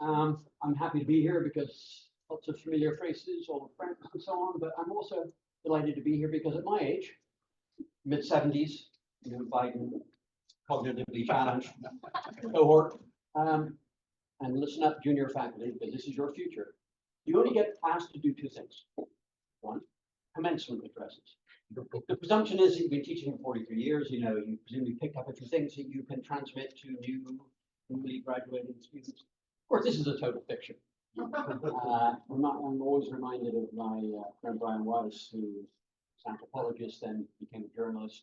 I'm happy to be here because lots of familiar faces, old friends, and so on. But I'm also delighted to be here because at my age, mid-70s, Biden, cognitively challenged cohort, and listen up, junior faculty, because this is your future. You only get asked to do two things. One, commencement addresses. The presumption is that you've been teaching for 43 years. You presumably picked up a few things that you can transmit to newly graduating students. Of course, this is a total fiction. I'm always reminded of my friend Brian Weiss, who was an anthropologist, then became a journalist.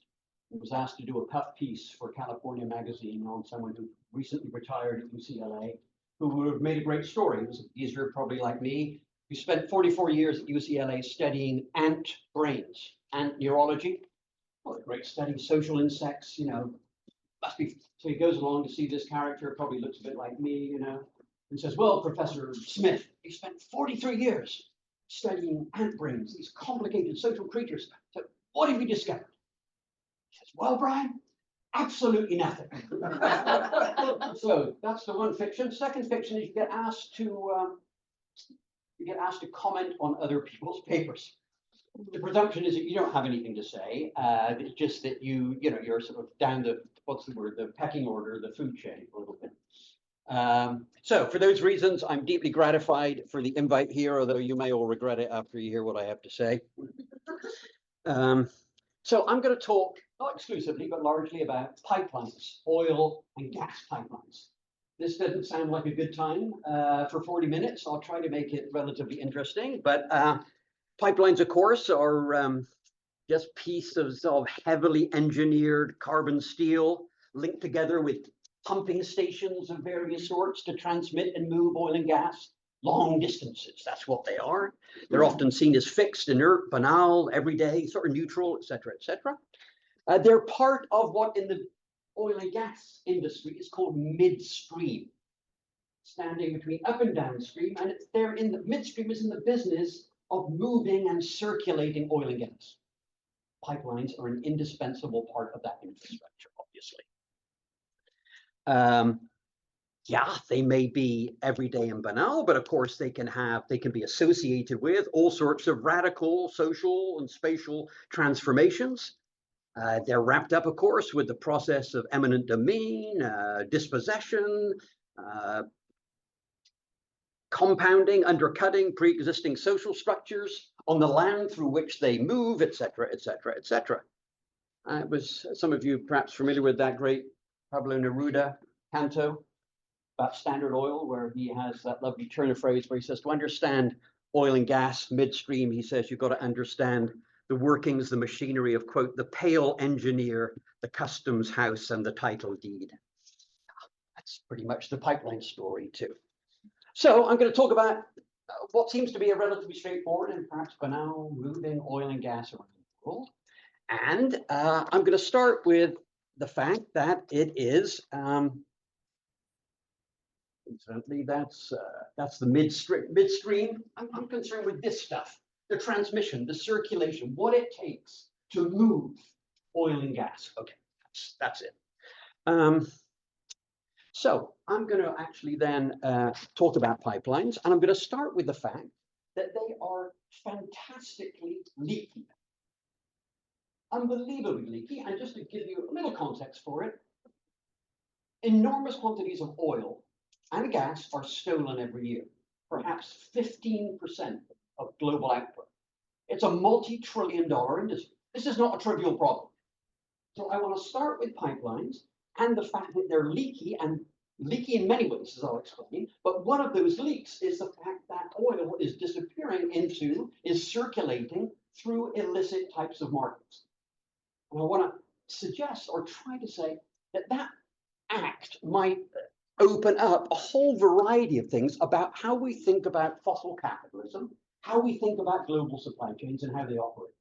He was asked to do a puff piece for California magazine on someone who recently retired at UCLA, who would have made a great story. He was a geezer, probably like me. He spent 44 years at UCLA studying ant brains, ant neurology. What a great study, social insects, must be. So he goes along to see this character, probably looks a bit like me, and says, well, Professor Smith, he spent 43 years studying ant brains, these complicated social creatures. So what have you discovered? He says, well, Brian, absolutely nothing. So that's the one fiction. Second fiction is you get asked to comment on other people's papers. The presumption is that you don't have anything to say. It's just that you're sort of down the, the pecking order, the food chain a little bit. So for those reasons, I'm deeply gratified for the invite here, although you may all regret it after you hear what I have to say. So I'm going to talk, not exclusively, but largely about pipelines, oil and gas pipelines. This doesn't sound like a good time for 40 minutes. I'll try to make it relatively interesting, but pipelines, of course, are just pieces of heavily engineered carbon steel linked together with pumping stations of various sorts to transmit and move oil and gas long distances. That's what they are. They're often seen as fixed, inert, banal, everyday, sort of neutral, et cetera, et cetera. They're part of what in the oil and gas industry is called midstream, standing between up and downstream, and they're in the midstream is in the business of moving and circulating oil and gas. Pipelines are an indispensable part of that infrastructure, obviously. Yeah, they may be everyday and banal, but of course they can be associated with all sorts of radical social and spatial transformations. They're wrapped up, of course, with the process of eminent domain, dispossession, compounding, undercutting pre-existing social structures on the land through which they move, et cetera, et cetera, et cetera. Was some of you perhaps familiar with that great Pablo Neruda canto about Standard Oil, where he has that lovely turn of phrase where he says, to understand oil and gas midstream, he says, you've got to understand the workings, the machinery of, quote, the pale engineer, the customs house, and the title deed. That's pretty much the pipeline story, too. So I'm going to talk about what seems to be a relatively straightforward and perhaps banal moving oil and gas around the world. And I'm going to start with the fact that it is, incidentally, that's the midstream. I'm concerned with this stuff, the transmission, the circulation, what it takes to move oil and gas. Okay, that's it. So I'm going to actually then talk about pipelines, and I'm going to start with the fact that they are fantastically leaky. Unbelievably leaky, and just to give you a little context for it, enormous quantities of oil and gas are stolen every year, perhaps 15% of global output. It's a multi-trillion-dollar industry. This is not a trivial problem. So I want to start with pipelines and the fact that they're leaky, and leaky in many ways, as I'll explain. But one of those leaks is the fact that oil is disappearing is circulating through illicit types of markets. And I want to suggest or try to say that that act might open up a whole variety of things about how we think about fossil capitalism, how we think about global supply chains, and how they operate.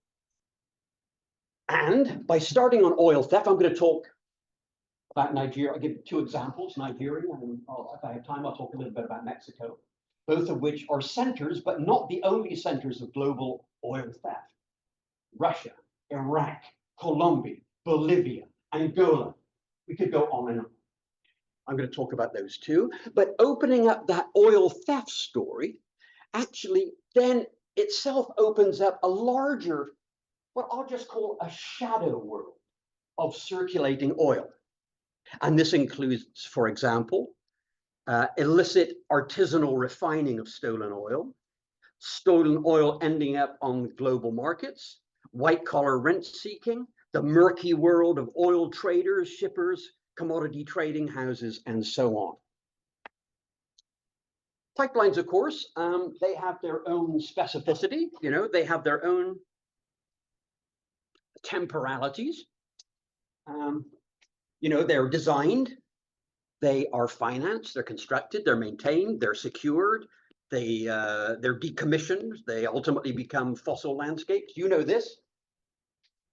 And by starting on oil theft, I'm going to talk about Nigeria. I'll give two examples, Nigeria, and if I have time, I'll talk a little bit about Mexico, both of which are centers, but not the only centers of global oil theft. Russia, Iraq, Colombia, Bolivia, Angola. We could go on and on. I'm going to talk about those too. But opening up that oil theft story actually then itself opens up a larger, what I'll just call a shadow world of circulating oil. And this includes, for example, illicit artisanal refining of stolen oil ending up on global markets, white-collar rent-seeking, the murky world of oil traders, shippers, commodity trading houses, and so on. Pipelines, of course, they have their own specificity. You know, they have their own temporalities. You know, they're designed, they are financed, they're constructed, they're maintained, they're secured, they're decommissioned, they ultimately become fossil landscapes. You know this.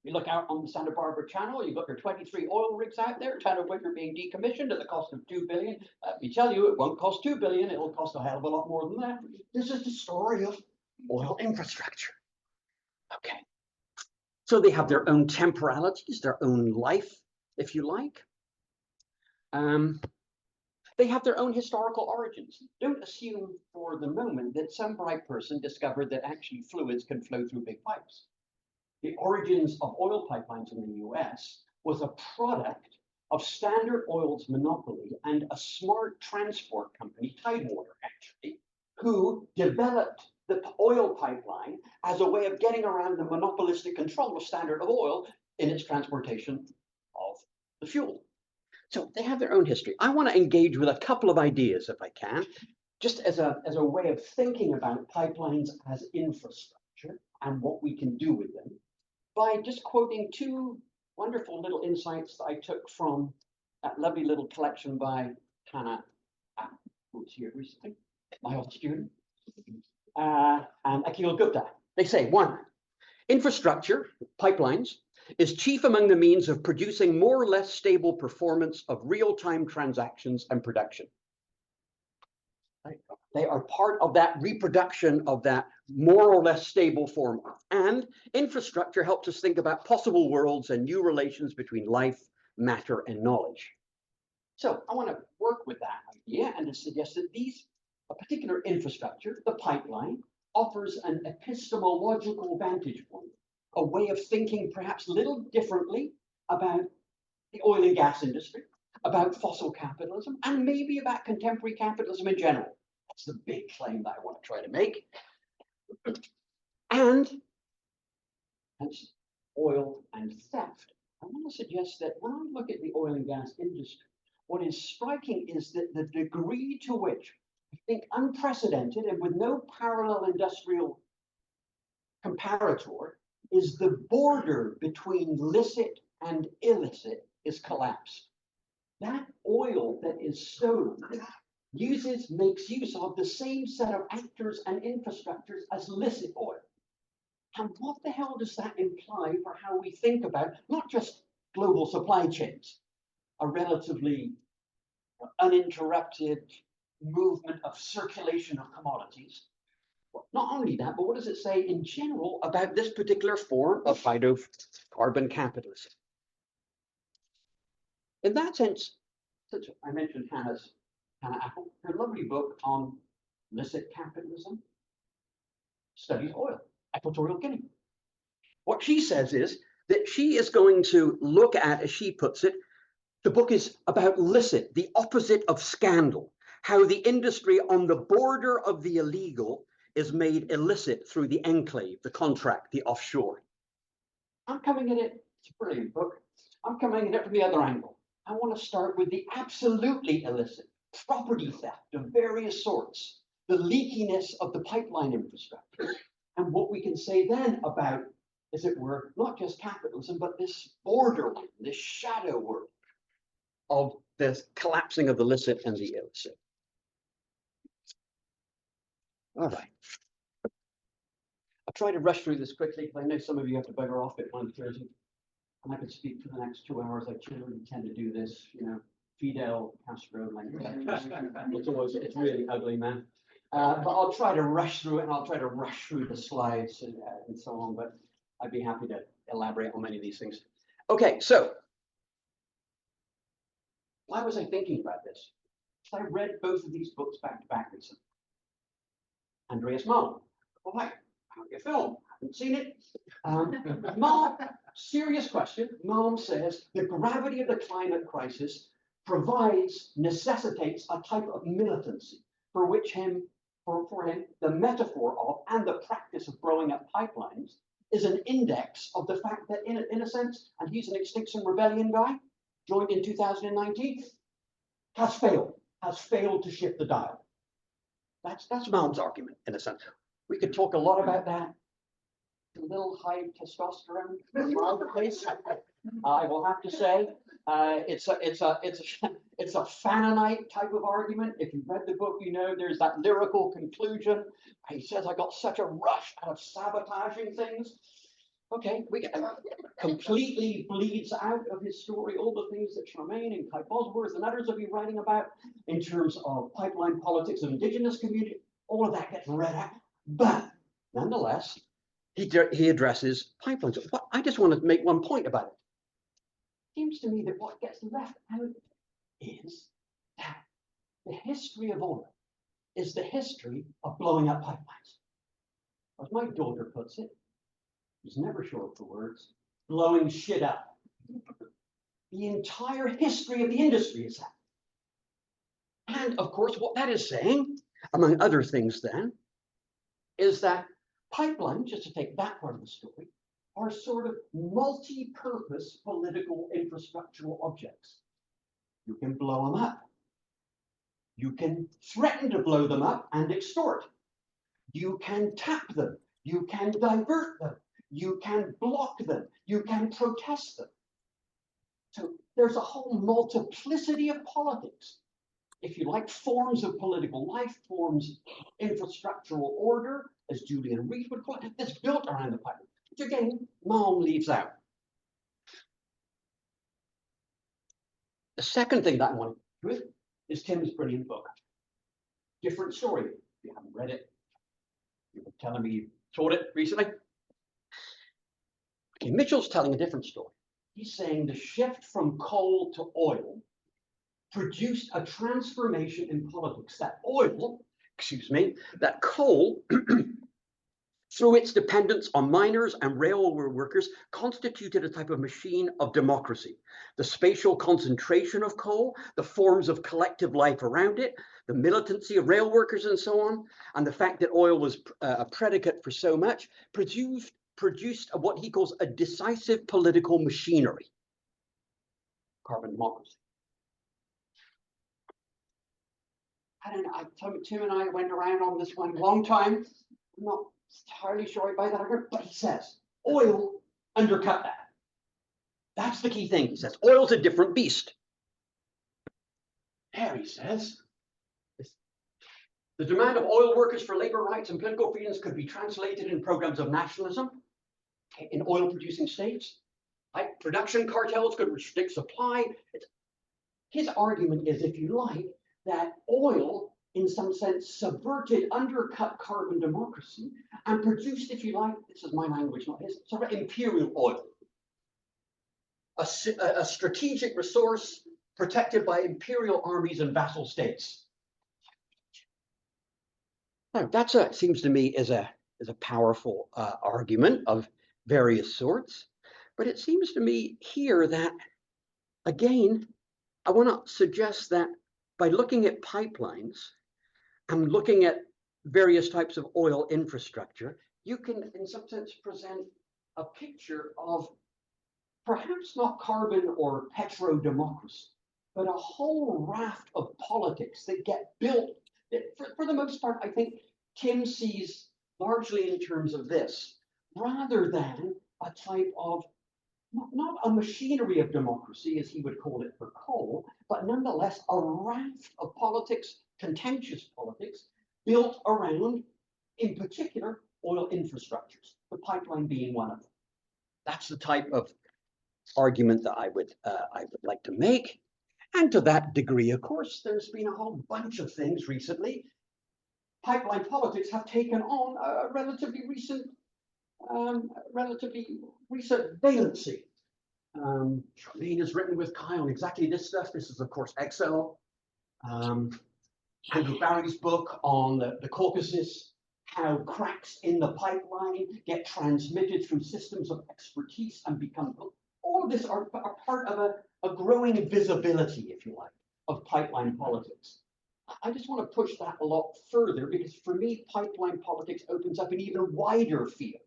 You look out on the Santa Barbara Channel, you've got your 23 oil rigs out there, 10 of which are being decommissioned at the cost of $2 billion. Let me tell you, it won't cost $2 billion, it'll cost a hell of a lot more than that. This is the story of oil infrastructure. Okay. So they have their own temporalities, their own life, if you like. They have their own historical origins. Don't assume for the moment that some bright person discovered that actually fluids can flow through big pipes. The origins of oil pipelines in the US was a product of Standard Oil's monopoly and a smart transport company, Tidewater, actually, who developed the oil pipeline as a way of getting around the monopolistic control of Standard Oil in its transportation of the fuel. So they have their own history. I want to engage with a couple of ideas, if I can, just as a way of thinking about pipelines as infrastructure and what we can do with them, by just quoting two wonderful little insights that I took from that lovely little collection by Hannah, who was here recently, my old student, and Akhil Gupta. They say, one, infrastructure, pipelines, is chief among the means of producing more or less stable performance of real-time transactions and production. They are part of that reproduction of that more or less stable form. And infrastructure helps us think about possible worlds and new relations between life, matter, and knowledge. So I want to work with that idea and to suggest that a particular infrastructure, the pipeline, offers an epistemological vantage point, a way of thinking perhaps a little differently about the oil and gas industry, about fossil capitalism, and maybe about contemporary capitalism in general. That's the big claim that I want to try to make. And hence oil and theft. I want to suggest that when I look at the oil and gas industry, what is striking is that the degree to which, I think unprecedented and with no parallel industrial comparator, is the border between licit and illicit is collapsed. That oil that is stolen makes use of the same set of actors and infrastructures as licit oil. And what the hell does that imply for how we think about not just global supply chains, a relatively uninterrupted movement of circulation of commodities? Not only that, but what does it say in general about this particular form of hydrocarbon capitalism? In that sense, since I mentioned Hannah Apple, her lovely book on licit capitalism studies oil, Equatorial Guinea. What she says is that she is going to look at, as she puts it, the book is about licit, the opposite of scandal, how the industry on the border of the illegal is made illicit through the enclave, the contract, the offshore. I'm coming at it, it's a brilliant book, I'm coming at it from the other angle. I want to start with the absolutely illicit, property theft of various sorts, the leakiness of the pipeline infrastructure, and what we can say then about, as it were, not just capitalism, but this borderline, this shadow world of the collapsing of the licit and the illicit. All right. I'll try to rush through this quickly because I know some of you have to bugger off at 1:30, and I could speak for the next 2 hours. I generally tend to do this, you know, Fidel Castro language. It's really ugly, man. But I'll try to rush through it, and I'll try to rush through the slides and so on. But I'd be happy to elaborate on many of these things. Okay, so Why was I thinking about this? I read both of these books back to back recently. Andreas Malm. All right, how do you film? Haven't seen it. Malm, serious question. Malm says the gravity of the climate crisis necessitates a type of militancy for him, the metaphor of and the practice of blowing up pipelines is an index of the fact that in a sense, and he's an Extinction Rebellion guy, joined in 2019, has failed to shift the dial. That's Malm's argument, in a sense. We could talk a lot about that. A little high testosterone around the place. I will have to say, it's a Fanonite type of argument. If you've read the book, you know there's that lyrical conclusion. He says, I got such a rush out of sabotaging things. Okay, we get completely bleeds out of his story all the things that Charmaine and Kai Bosworth and others have been writing about in terms of pipeline politics of indigenous community. All of that gets read out, but nonetheless, he addresses pipelines. I just want to make one point about it. Seems to me that what gets left out is that the history of oil is the history of blowing up pipelines. As my daughter puts it, he's never short for words, blowing shit up. The entire history of the industry is that. And of course, what that is saying, among other things then, is that pipelines, just to take that part of the story, are sort of multi-purpose political infrastructural objects. You can blow them up. You can threaten to blow them up and extort. You can tap them. You can divert them. You can block them. You can protest them. So there's a whole multiplicity of politics. If you like, forms of political life, forms of infrastructural order, as Julian Reed would call it, that's built around the pipeline, which again, Malm leaves out. The second thing that I want to do with is Tim's brilliant book. Different story. If you haven't read it, you were telling me you taught it recently. Okay, Mitchell's telling a different story. He's saying the shift from coal to oil produced a transformation in politics. That coal, through its dependence on miners and railway workers, constituted a type of machine of democracy. The spatial concentration of coal, the forms of collective life around it, the militancy of rail workers and so on, and the fact that oil was a predicate for so much, produced what he calls a decisive political machinery, carbon democracy. I don't know, Tim and I went around on this one a long time. I'm not entirely sure about that argument, but he says oil undercut that. That's the key thing. He says oil's a different beast. There he says the demand of oil workers for labor rights and political freedoms could be translated in programs of nationalism in oil producing states. Like production cartels could restrict supply. His argument is, if you like, that oil, in some sense, subverted, undercut carbon democracy and produced, if you like, this is my language, not his, sort of imperial oil. A strategic resource protected by imperial armies and vassal states. Now, that seems to me is a powerful argument of various sorts, but it seems to me here that, again, I want to suggest that by looking at pipelines and looking at various types of oil infrastructure, you can, in some sense, present a picture of perhaps not carbon or petro-democracy, but a whole raft of politics that get built. That for the most part, I think Tim sees largely in terms of this, rather than a type of not a machinery of democracy, as he would call it for coal, but nonetheless a raft of politics, contentious politics, built around, in particular, oil infrastructures, the pipeline being one of them. That's the type of argument that I would like to make. And to that degree, of course, there's been a whole bunch of things recently. Pipeline politics have taken on a relatively recent valency. Charmaine has written with Kai on exactly this stuff. This is, of course, Excel. Andrew Barry's book on the Caucasus, how cracks in the pipeline get transmitted through systems of expertise and become, all of this are part of a growing visibility, if you like, of pipeline politics. I just want to push that a lot further because for me, pipeline politics opens up an even wider field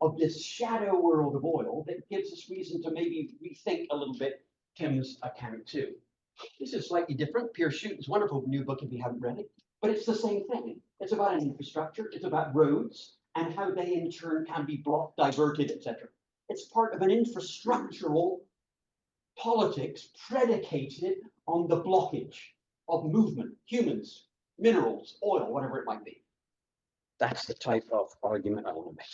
of this shadow world of oil that gives us reason to maybe rethink a little bit Tim's account too. This is slightly different. Pierre Schuten's wonderful new book if you haven't read it, but it's the same thing. It's about an infrastructure, it's about roads and how they in turn can be blocked, diverted, etc. It's part of an infrastructural politics predicated on the blockage of movement, humans, minerals, oil, whatever it might be. That's the type of argument I want to make.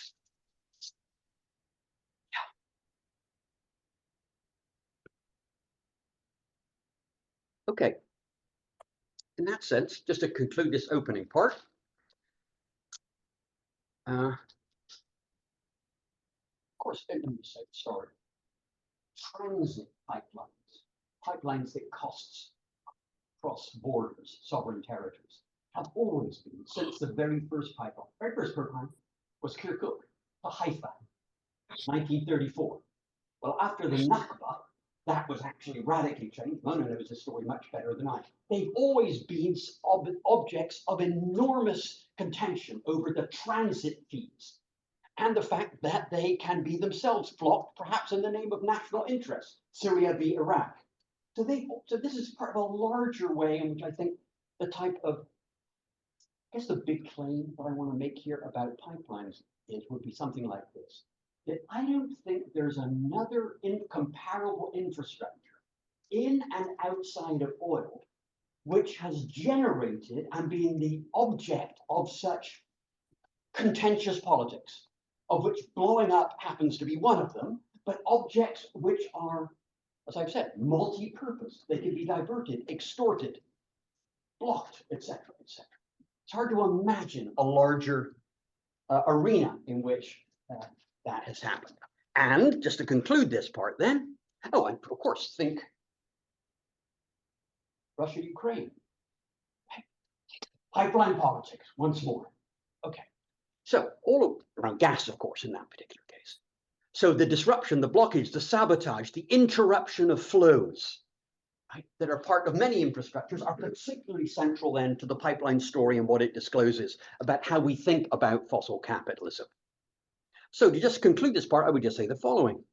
Okay. In that sense, just to conclude this opening part, of course, let me say the story. Transit pipelines that costs cross borders, sovereign territories, have always been, since the very first pipeline. Very first pipeline was Kirkuk to Haifa, 1934. Well, after the Nakba, that was actually radically changed. Mona knows the story much better than I. They've always been objects of enormous contention over the transit fees and the fact that they can be themselves blocked, perhaps in the name of national interest, Syria v. Iraq. So this is part of a larger way in which I think the type of, I guess the big claim that I want to make here about pipelines would be something like this. That I don't think there's another incomparable infrastructure in and outside of oil which has generated and been the object of such contentious politics, of which blowing up happens to be one of them, but objects which are, as I've said, multi-purpose. They can be diverted, extorted, blocked, etc., etc. It's hard to imagine a larger arena in which that has happened. And just to conclude this part then, oh, and of course, think Russia, Ukraine. Pipeline politics, once more. Okay, so all around gas, of course, in that particular case. So the disruption, the blockage, the sabotage, the interruption of flows, right, that are part of many infrastructures are particularly central then to the pipeline story and what it discloses about how we think about fossil capitalism. So to just conclude this part, I would just say the following.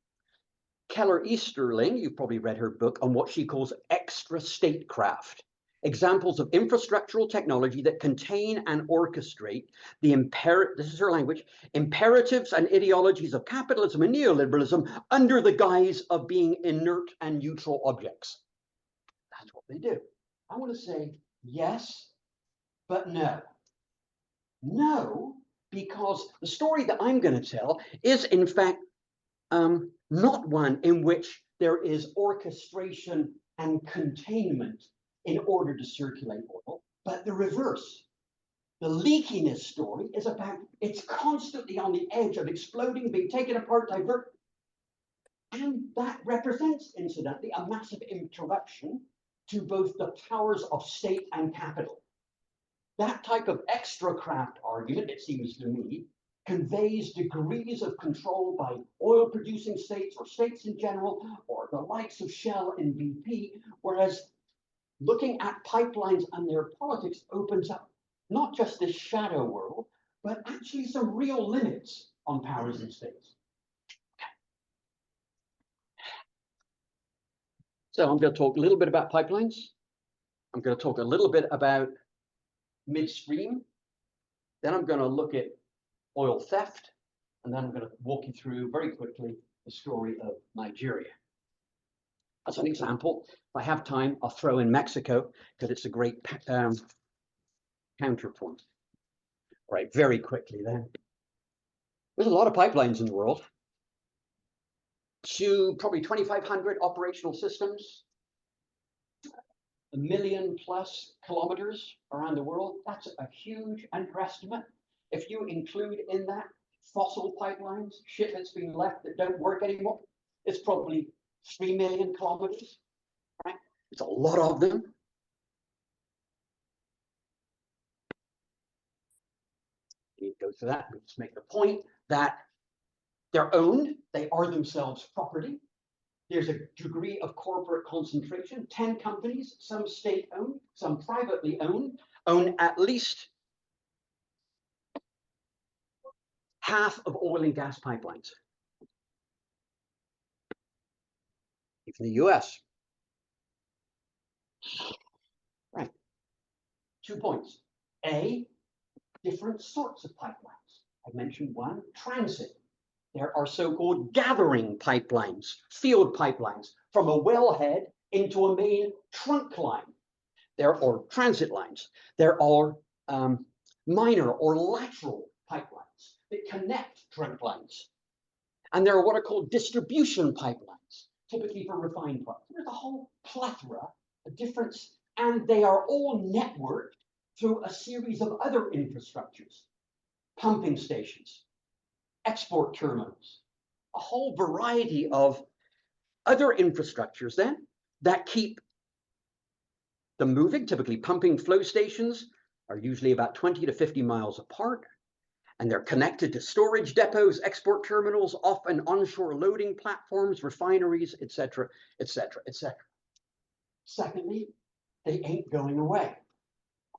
Keller Easterling, you've probably read her book on what she calls extra statecraft, examples of infrastructural technology that contain and orchestrate the this is her language, imperatives and ideologies of capitalism and neoliberalism under the guise of being inert and neutral objects. That's what they do. I want to say yes, but no. No, because the story that I'm going to tell is in fact not one in which there is orchestration and containment in order to circulate oil, but the reverse. The leakiness story is about it's constantly on the edge of exploding, being taken apart, diverted. And that represents, incidentally, a massive interruption to both the powers of state and capital. That type of extra craft argument, it seems to me, conveys degrees of control by oil-producing states or states in general, or the likes of Shell and BP, whereas looking at pipelines and their politics opens up not just this shadow world, but actually some real limits on powers and states. So I'm going to talk a little bit about pipelines. I'm going to talk a little bit about midstream. Then I'm going to look at oil theft. And then I'm going to walk you through very quickly the story of Nigeria. As an example, if I have time, I'll throw in Mexico because it's a great counterpoint. All right, very quickly then. There's a lot of pipelines in the world. To probably 2,500 operational systems, 1 million plus kilometers around the world. That's a huge underestimate. If you include in that fossil pipelines, shit that's been left that don't work anymore, it's probably 3 million kilometers, right? It's a lot of them. You go through that, we just make the point that they're owned, they are themselves property. There's a degree of corporate concentration. 10 companies, some state-owned, some privately owned, own at least half of oil and gas pipelines. Even the US. Right. 2 points. A, different sorts of pipelines. I mentioned one, transit. There are so-called gathering pipelines, field pipelines, from a wellhead into a main trunk line. There are transit lines. There are minor or lateral pipelines that connect trunk lines. And there are what are called distribution pipelines, typically for refined products. There's a whole plethora of difference, and they are all networked through a series of other infrastructures, pumping stations, export terminals, a whole variety of other infrastructures then that keep them moving. Typically, pumping flow stations are usually about 20 to 50 miles apart, and they're connected to storage depots, export terminals, off and onshore loading platforms, refineries, etc., etc., etc. Secondly, they ain't going away.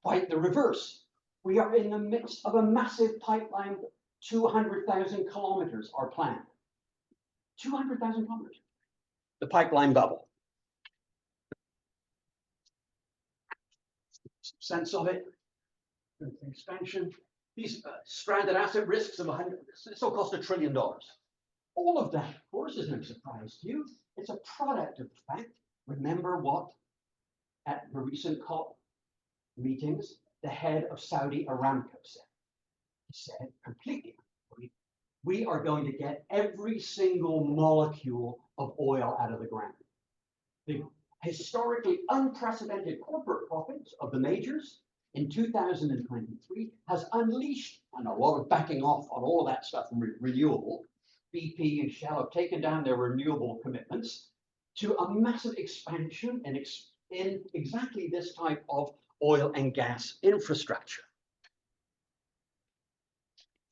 Quite the reverse. We are in the midst of a massive pipeline. 200,000 kilometers are planned. 200,000 kilometers. The pipeline bubble. Some sense of it. Expansion. These stranded asset risks of 100, this will cost $1 trillion. All of that, of course, is no surprise to you. It's a product of the fact. Remember what, at the recent COP meetings, the head of Saudi Aramco said. He said completely, we are going to get every single molecule of oil out of the ground. The historically unprecedented corporate profits of the majors in 2023 has unleashed, and a lot of backing off on all of that stuff from renewable. BP and Shell have taken down their renewable commitments to a massive expansion in exactly this type of oil and gas infrastructure.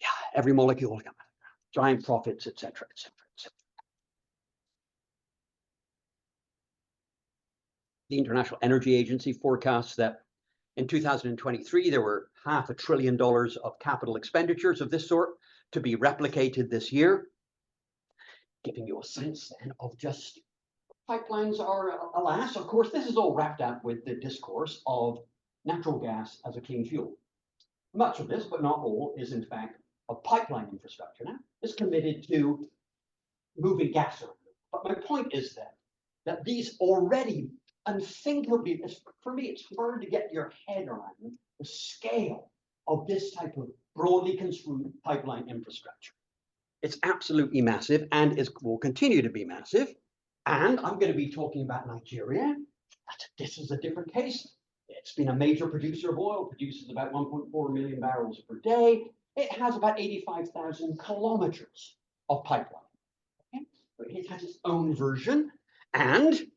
Yeah, every molecule will come out. Giant profits, etc., etc., etc. The International Energy Agency forecasts that in 2023, there were $500 billion of capital expenditures of this sort to be replicated this year, giving you a sense then of just pipelines are, alas, of course, this is all wrapped up with the discourse of natural gas as a clean fuel. Much of this, but not all, is in fact a pipeline infrastructure now is committed to moving gas around. But my point is that these already unthinkably, for me, it's hard to get your head around the scale of this type of broadly construed pipeline infrastructure. It's absolutely massive and will continue to be massive. And I'm going to be talking about Nigeria. This is a different case. It's been a major producer of oil, produces about 1.4 million barrels per day. It has about 85,000 kilometers of pipeline. Okay? It has its own version. And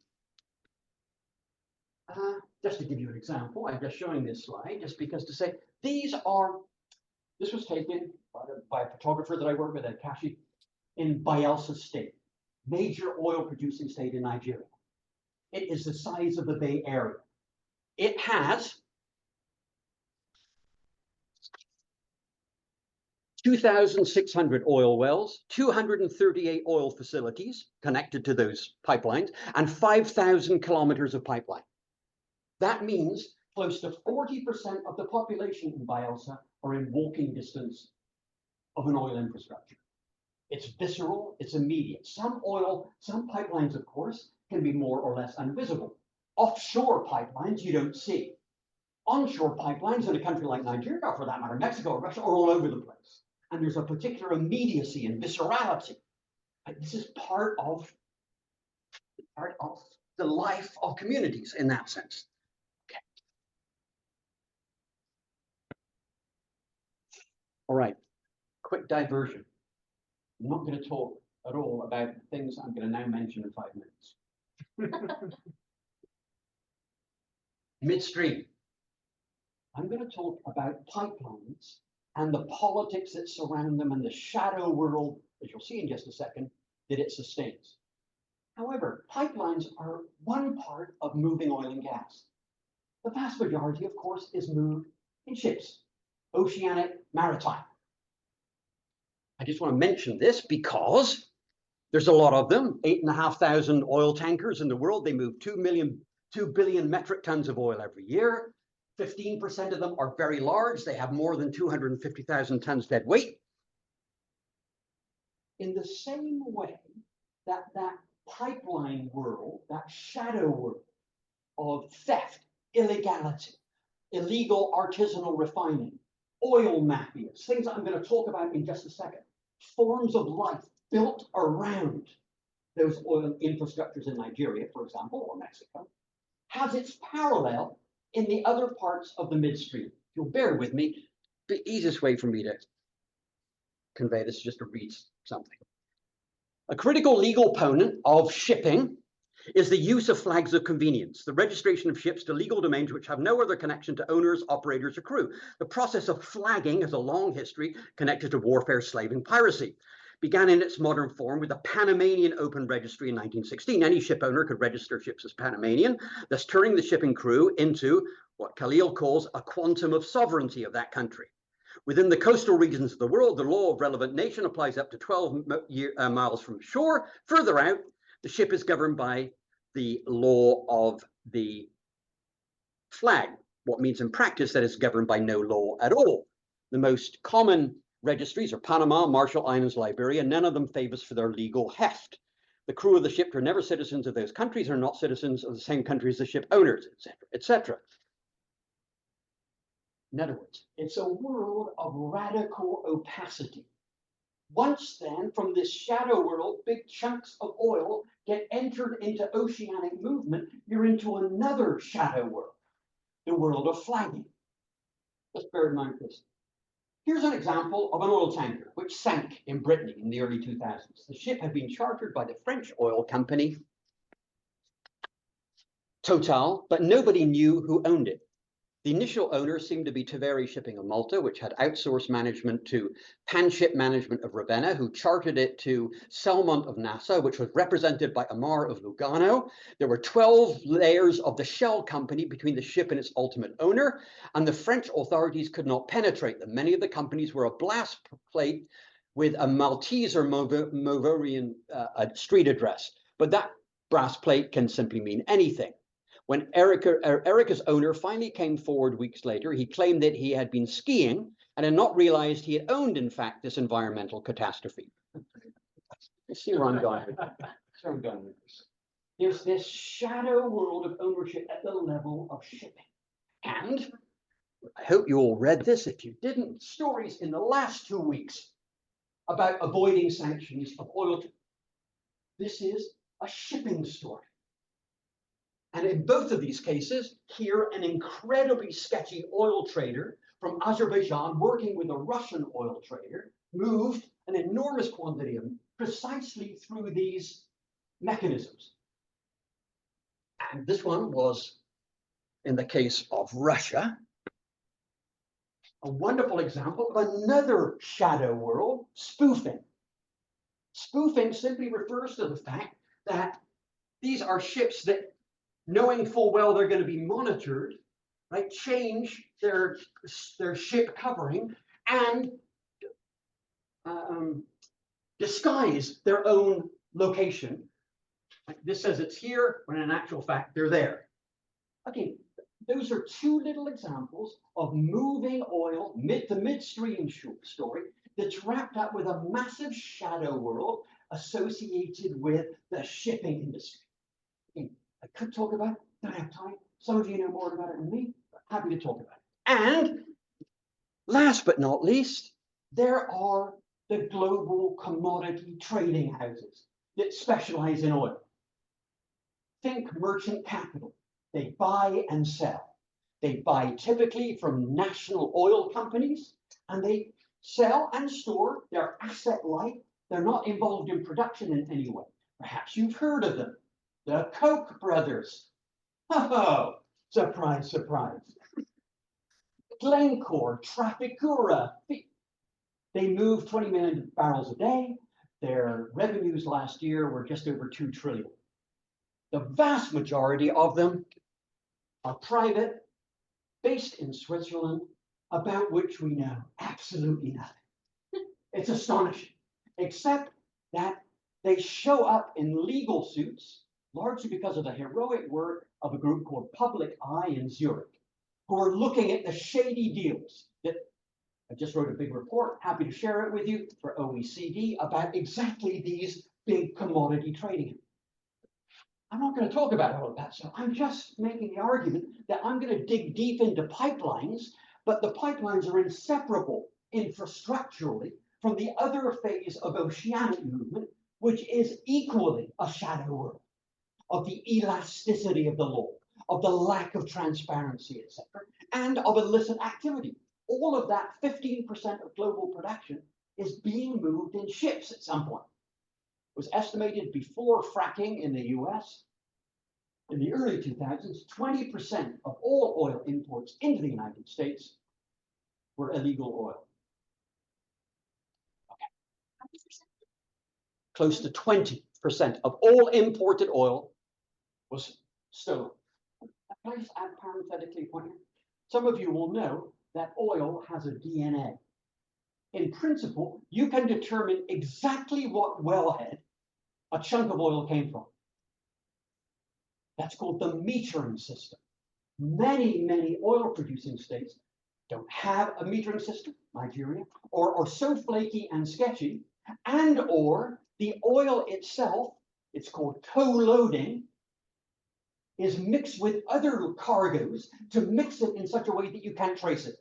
just to give you an example, I'm just showing this slide just because to say this was taken by a photographer that I work with at Kashi in Bayelsa State, major oil producing state in Nigeria. It is the size of the Bay Area. It has 2,600 oil wells, 238 oil facilities connected to those pipelines, and 5,000 kilometers of pipeline. That means close to 40% of the population in Bayelsa are in walking distance of an oil infrastructure. It's visceral, it's immediate. Some pipelines, of course, can be more or less invisible. Offshore pipelines you don't see. Onshore pipelines in a country like Nigeria, or for that matter, Mexico or Russia, are all over the place. And there's a particular immediacy and viscerality. This is part of the life of communities in that sense. Okay. All right, quick diversion. I'm not going to talk at all about things I'm going to now mention in 5 minutes. Midstream. I'm going to talk about pipelines and the politics that surround them and the shadow world, as you'll see in just a second, that it sustains. However, pipelines are one part of moving oil and gas. The vast majority, of course, is moved in ships, oceanic, maritime. I just want to mention this because there's a lot of them, 8,500 oil tankers in the world. They move 2 billion metric tons of oil every year. 15% of them are very large. They have more than 250,000 tons dead weight. In the same way that pipeline world, that shadow world of theft, illegality, illegal artisanal refining, oil mafias, things that I'm going to talk about in just a second, forms of life built around those oil infrastructures in Nigeria, for example, or Mexico, has its parallel in the other parts of the midstream. If you'll bear with me, the easiest way for me to convey this is just to read something. A critical legal component of shipping is the use of flags of convenience, the registration of ships to legal domains which have no other connection to owners, operators, or crew. The process of flagging has a long history connected to warfare, slaving, piracy. Began in its modern form with the Panamanian Open Registry in 1916. Any ship owner could register ships as Panamanian, thus turning the shipping crew into what Khalil calls a quantum of sovereignty of that country. Within the coastal regions of the world, the law of relevant nation applies up to 12 miles from shore. Further out, the ship is governed by the law of the flag, what means in practice that it's governed by no law at all. The most common registries are Panama, Marshall Islands, Liberia. None of them famous for their legal heft. The crew of the ship are never citizens of those countries, are not citizens of the same country as the ship owners, etc., etc. In other words, it's a world of radical opacity. Once then, from this shadow world, big chunks of oil get entered into oceanic movement, you're into another shadow world, the world of flagging. Just bear in mind this. Here's an example of an oil tanker which sank in Brittany in the early 2000s. The ship had been chartered by the French oil company Total, but nobody knew who owned it. The initial owner seemed to be Taveri Shipping of Malta, which had outsourced management to Panship Management of Ravenna, who chartered it to Selmont of Nassau, which was represented by Amar of Lugano. There were 12 layers of the shell company between the ship and its ultimate owner, and the French authorities could not penetrate them. Many of the companies were a blast plate with a Maltese or Moravian street address, but that brass plate can simply mean anything. When Erica's owner finally came forward weeks later, he claimed that he had been skiing and had not realized he had owned, in fact, this environmental catastrophe. You see where I'm going with this. There's this shadow world of ownership at the level of shipping. And I hope you all read this. If you didn't, stories in the last 2 weeks about avoiding sanctions of oil. This is a shipping story. And in both of these cases, here an incredibly sketchy oil trader from Azerbaijan working with a Russian oil trader moved an enormous quantity of them precisely through these mechanisms. And this one was, in the case of Russia, a wonderful example of another shadow world, spoofing. Spoofing simply refers to the fact that these are ships that, knowing full well they're going to be monitored, right, change their ship covering and disguise their own location. Like this says it's here, when in actual fact they're there. Okay, those are 2 little examples of moving oil, midstream story that's wrapped up with a massive shadow world associated with the shipping industry. Okay, I could talk about it, don't have time. Some of you know more about it than me, but happy to talk about it. And last but not least, there are the global commodity trading houses that specialize in oil. Think merchant capital. They buy and sell. They buy typically from national oil companies, and they sell and store their asset-light They're not involved in production in any way. Perhaps you've heard of them, the Koch brothers. Oh, surprise, surprise. Glencore, Trafigura, they move 20 million barrels a day. Their revenues last year were just over 2 trillion. The vast majority of them are private, based in Switzerland, about which we know absolutely nothing. It's astonishing, except that they show up in legal suits, largely because of the heroic work of a group called Public Eye in Zurich, who are looking at the shady deals that I just wrote a big report, happy to share it with you, for OECD about exactly these big commodity trading. I'm not going to talk about all of that, so I'm just making the argument that I'm going to dig deep into pipelines, but the pipelines are inseparable infrastructurally from the other phase of oceanic movement, which is equally a shadow world of the elasticity of the law, of the lack of transparency, etc., and of illicit activity. All of that 15% of global production is being moved in ships at some point. It was estimated before fracking in the US, in the early 2000s, 20% of all oil imports into the United States were illegal oil. Okay. Close to 20% of all imported oil was stolen. Can I just add parenthetically a point here? Some of you will know that oil has a DNA. In principle, you can determine exactly what wellhead a chunk of oil came from. That's called the metering system. Many, many oil-producing states don't have a metering system, Nigeria, or are so flaky and sketchy, and or the oil itself, it's called co-loading, is mixed with other cargoes to mix it in such a way that you can't trace it.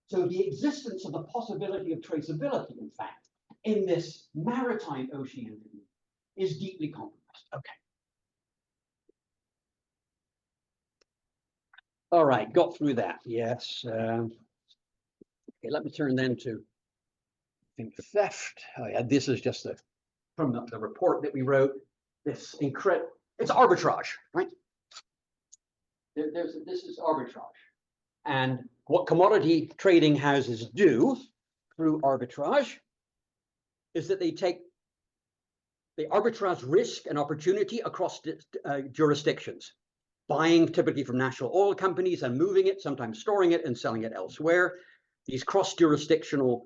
So the existence of the possibility of traceability, in fact, in this maritime ocean is deeply compromised. Okay. All right, got through that. Yes. Okay, let me turn then to theft. Oh yeah, this is just from the report that we wrote. This it's arbitrage, right? This is arbitrage. And what commodity trading houses do through arbitrage is that they arbitrage risk and opportunity across jurisdictions, buying typically from national oil companies and moving it, sometimes storing it and selling it elsewhere. These cross-jurisdictional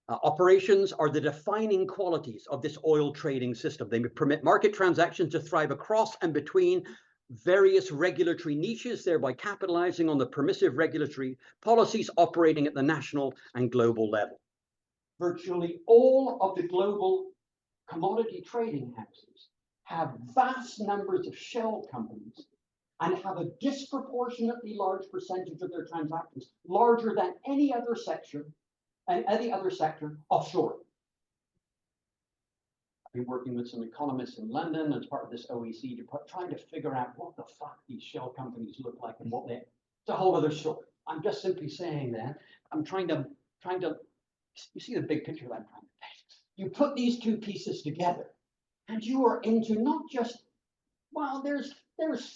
operations are the defining qualities of this oil trading system. They permit market transactions to thrive across and between various regulatory niches, thereby capitalizing on the permissive regulatory policies operating at the national and global level. Virtually all of the global commodity trading houses have vast numbers of shell companies and have a disproportionately large percentage of their transactions, larger than any other sector offshore. Been working with some economists in London as part of this OECD, trying to figure out what the fuck these shell companies look like and what it's a whole other story. I'm just simply saying that I'm trying to, you see the big picture that I'm trying to paint. You put these two pieces together and you are into not just, well, there's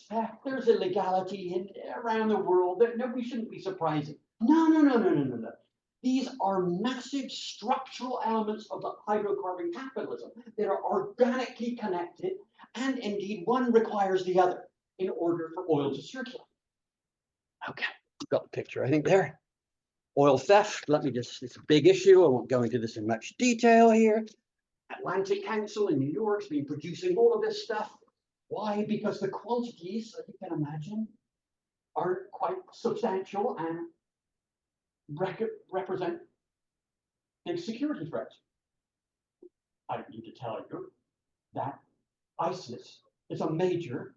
theft, there's illegality around the world. No, we shouldn't be surprising. No. These are massive structural elements of the hydrocarbon capitalism that are organically connected, and indeed one requires the other in order for oil to circulate. Okay, got the picture, I think, there. Oil theft, it's a big issue. I won't go into this in much detail here. Atlantic Council in New York's been producing all of this stuff. Why? Because the quantities, as you can imagine, are quite substantial and represent big security threats. I don't need to tell you that ISIS is a major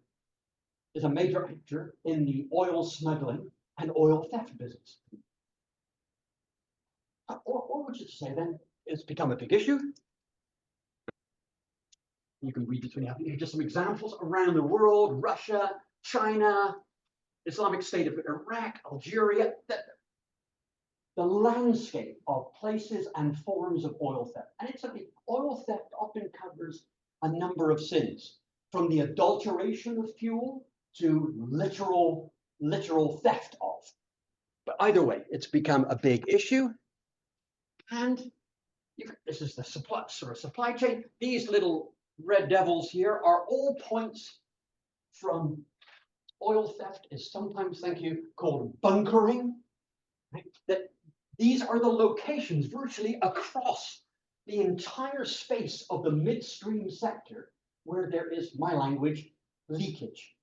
actor in the oil smuggling and oil theft business. What would you say then? It's become a big issue. You can read between just some examples around the world: Russia, China, Islamic State of Iraq, Algeria. the landscape of places and forms of oil theft. And it's oil theft often covers a number of sins, from the adulteration of fuel to literal theft of. But either way, it's become a big issue. And this is the supply chain. These little red devils here are all points from oil theft, is sometimes, thank you, called bunkering. Right? That these are the locations virtually across the entire space of the midstream sector where there is, my language, leakage.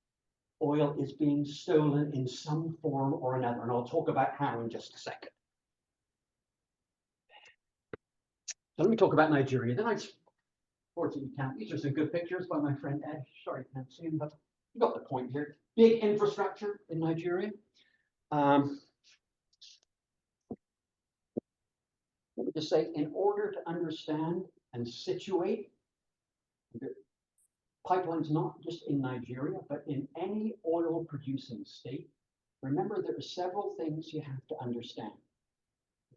Oil is being stolen in some form or another, and I'll talk about how in just a second. So let me talk about Nigeria. Then fortunately can't. These are some good pictures by my friend Ed. Sorry, I can't see him, but you got the point here. Big infrastructure in Nigeria. Let me just say, in order to understand and situate pipelines, not just in Nigeria, but in any oil producing state, remember there are several things you have to understand.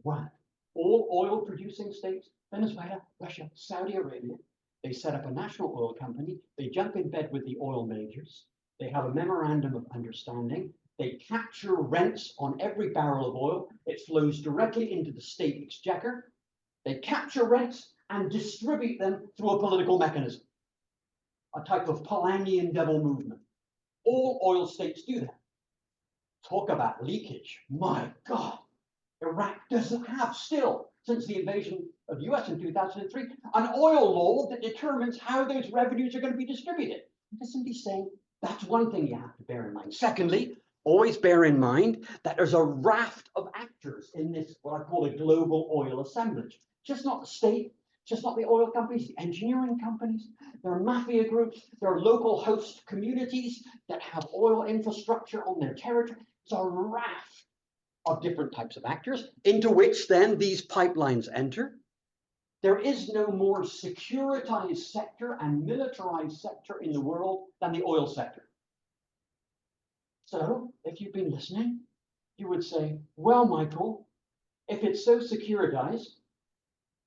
One, all oil producing states, Venezuela, Russia, Saudi Arabia, they set up a national oil company, they jump in bed with the oil majors, they have a memorandum of understanding, they capture rents on every barrel of oil, it flows directly into the state exchequer, they capture rents and distribute them through a political mechanism, a type of Polanyian devil movement. All oil states do that. Talk about leakage, my God. Iraq doesn't have still, since the invasion of the US in 2003, an oil law that determines how those revenues are going to be distributed. I'm just simply saying that's one thing you have to bear in mind. Secondly, always bear in mind that there's a raft of actors in this, what I call a global oil assemblage. Just not the state, just not the oil companies, the engineering companies. There are mafia groups, there are local host communities that have oil infrastructure on their territory. It's a raft of different types of actors into which then these pipelines enter. There is no more securitized sector and militarized sector in the world than the oil sector. So if you've been listening, you would say, well, Michael, if it's so securitized,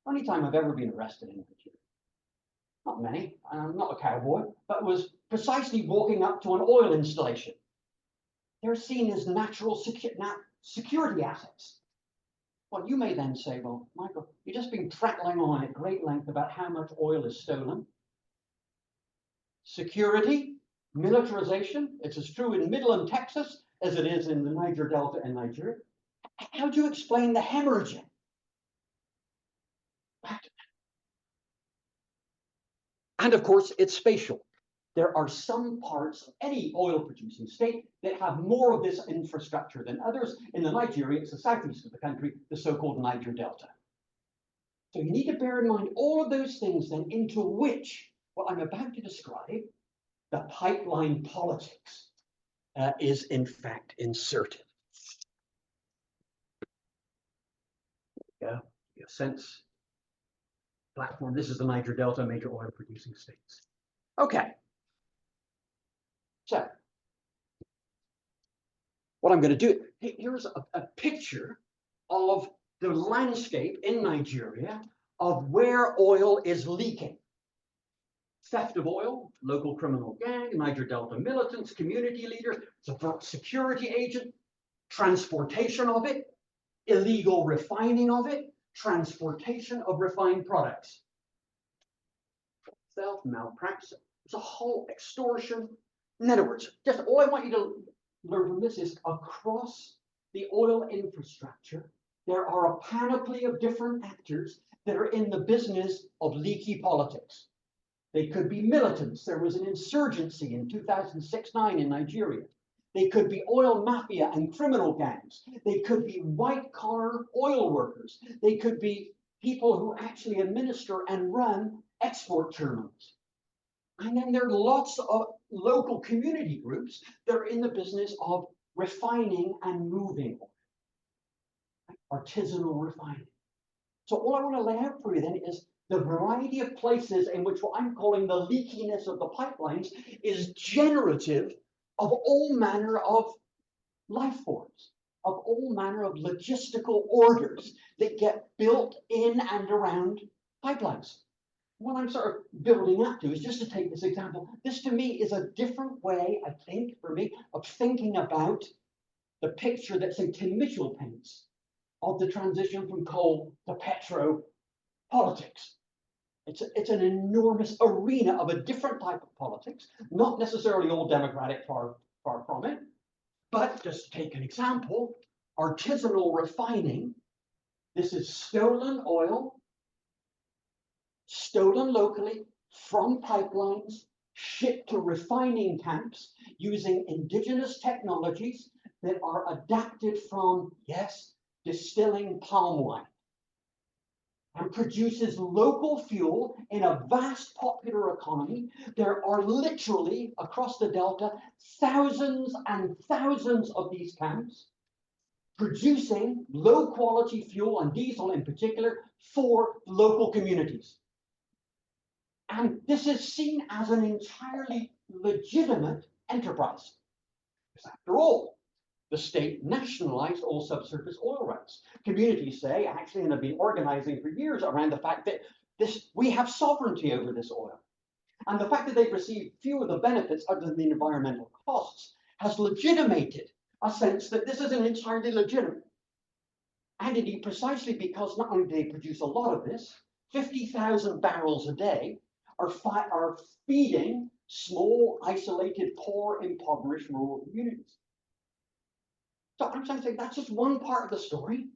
only time I've ever been arrested in Nigeria, not many, I'm not a cowboy, but was precisely walking up to an oil installation. They're seen as natural security assets. Well, you may then say, well, Michael, you've just been prattling on at great length about how much oil is stolen. Security, militarization, it's as true in Midland, Texas, as it is in the Niger Delta in Nigeria. How do you explain the hemorrhaging? And of course, it's spatial. There are some parts of any oil producing state that have more of this infrastructure than others. In the Nigeria, it's the southeast of the country, the so-called Niger Delta. So you need to bear in mind all of those things then into which what I'm about to describe, the pipeline politics, is in fact inserted. Yeah, you sense platform. This is the Niger Delta, major oil producing states. Okay. So what I'm going to do, here's a picture of the landscape in Nigeria of where oil is leaking. Theft of oil, local criminal gang, Niger Delta militants, community leaders, security agent, transportation of it, illegal refining of it, transportation of refined products. Theft, malpractice, it's a whole extortion. In other words, just all I want you to learn from this is across the oil infrastructure, there are a panoply of different actors that are in the business of leaky politics. They could be militants. There was an insurgency in 2006-9 in Nigeria. They could be oil mafia and criminal gangs. They could be white-collar oil workers. They could be people who actually administer and run export terminals. And then there are lots of local community groups that are in the business of refining and moving oil, artisanal refining. So all I want to lay out for you then is the variety of places in which what I'm calling the leakiness of the pipelines is generative of all manner of life forms. of all manner of logistical orders that get built in and around pipelines. What I'm sort of building up to is just to take this example. This to me is a different way, I think, for me, of thinking about the picture that, say, Tim Mitchell paints of the transition from coal to petro politics. It's an enormous arena of a different type of politics, not necessarily all democratic, far from it, but just to take an example, artisanal refining. This is stolen oil, stolen locally from pipelines, shipped to refining camps using indigenous technologies that are adapted from, yes, distilling palm wine, and produces local fuel in a vast popular economy. There are literally, across the Delta, thousands and thousands of these camps producing low-quality fuel and diesel in particular for local communities. And this is seen as an entirely legitimate enterprise. Because after all, the state nationalized all subsurface oil rights. Communities say, actually, and have been organizing for years around the fact that we have sovereignty over this oil. And the fact that they've received few of the benefits other than the environmental costs has legitimated a sense that this is an entirely legitimate. And indeed, precisely because not only do they produce a lot of this, 50,000 barrels a day are feeding small, isolated, poor, impoverished rural communities. So I'm trying to say that's just one part of the story,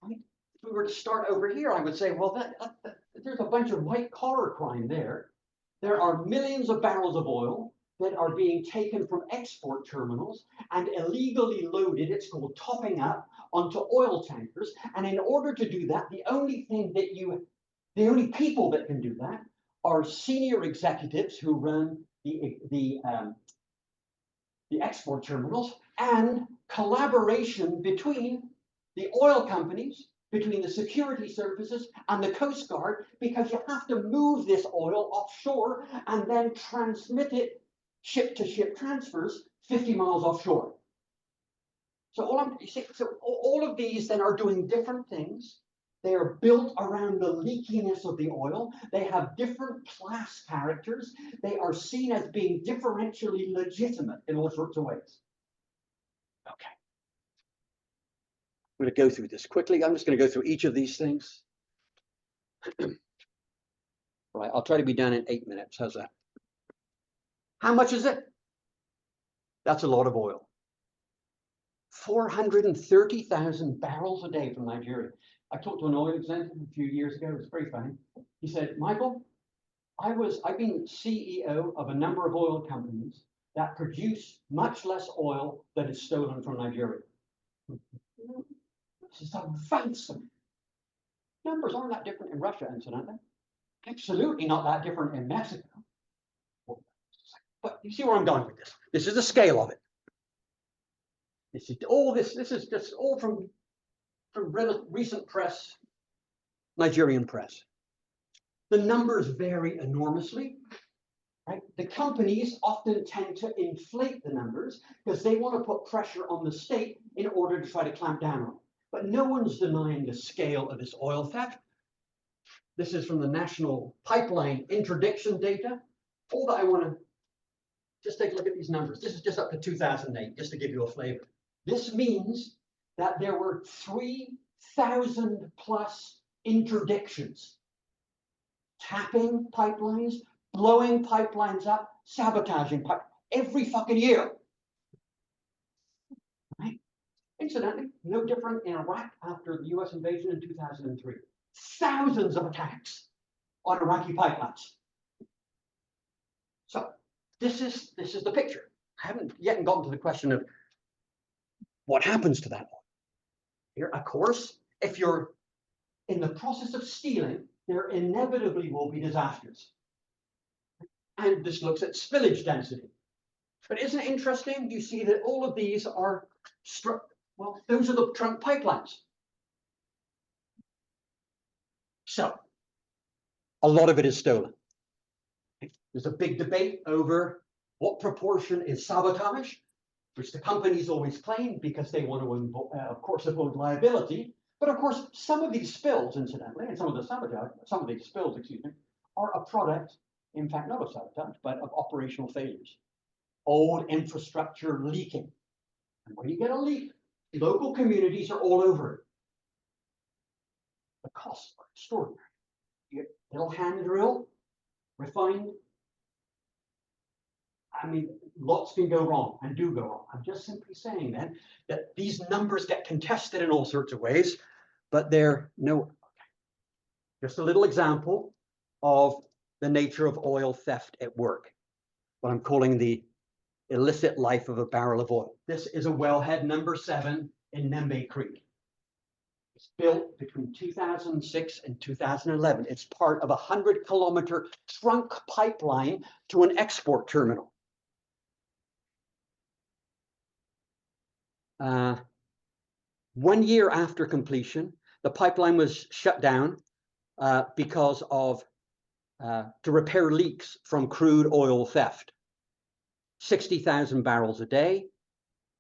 right? If we were to start over here, I would say, well, there's a bunch of white-collar crime there. There are millions of barrels of oil that are being taken from export terminals and illegally loaded, it's called topping up, onto oil tankers. And in order to do that, the only people that can do that are senior executives who run the export terminals, and collaboration between the oil companies, between the security services and the Coast Guard, because you have to move this oil offshore and then transmit it ship-to-ship transfers 50 miles offshore. So all of these then are doing different things. They are built around the leakiness of the oil. They have different class characters. They are seen as being differentially legitimate in all sorts of ways. Okay. I'm going to go through this quickly. I'm just going to go through each of these things. Right, I'll try to be done in 8 minutes. How's that? How much is it? That's a lot of oil. 430,000 barrels a day from Nigeria. I talked to an oil executive a few years ago. It was very funny. He said, Michael, I've been CEO of a number of oil companies that produce much less oil than is stolen from Nigeria. This is advancing. Numbers aren't that different in Russia, incidentally. Absolutely not that different in Mexico. But you see where I'm going with this. This is the scale of it. This is just all from recent press, Nigerian press. The numbers vary enormously, right? The companies often tend to inflate the numbers because they want to put pressure on the state in order to try to clamp down on it. But no one's denying the scale of this oil theft. This is from the National Pipeline Interdiction data. All that I want to just take a look at these numbers. This is just up to 2008, just to give you a flavor. This means that there were 3,000 plus interdictions, tapping pipelines, blowing pipelines up, sabotaging every fucking year. Right? Incidentally, no different in Iraq after the US invasion in 2003. Thousands of attacks on Iraqi pipelines. So this is the picture. I haven't yet gotten to the question of what happens to that oil. Here, of course, if you're in the process of stealing, there inevitably will be disasters. And this looks at spillage density. But isn't it interesting? You see that all of these are well, those are the trunk pipelines. So a lot of it is stolen. There's a big debate over what proportion is sabotage. which the companies always claim because they want to, of course, avoid liability. But of course, some of these spills, incidentally, and some of these spills, excuse me, are a product, in fact, not of sabotage, but of operational failures. Old infrastructure leaking. And when you get a leak, local communities are all over it. The costs are extraordinary. Little hand drill, refined. I mean, lots can go wrong and do go wrong. I'm just simply saying then that these numbers get contested in all sorts of ways, but they're no. Just a little example of the nature of oil theft at work, what I'm calling the illicit life of a barrel of oil. This is a wellhead number 7 in Nembe Creek. It's built between 2006 and 2011. It's part of a 100-kilometer trunk pipeline to an export terminal. 1 year after completion, the pipeline was shut down because of to repair leaks from crude oil theft. 60,000 barrels a day.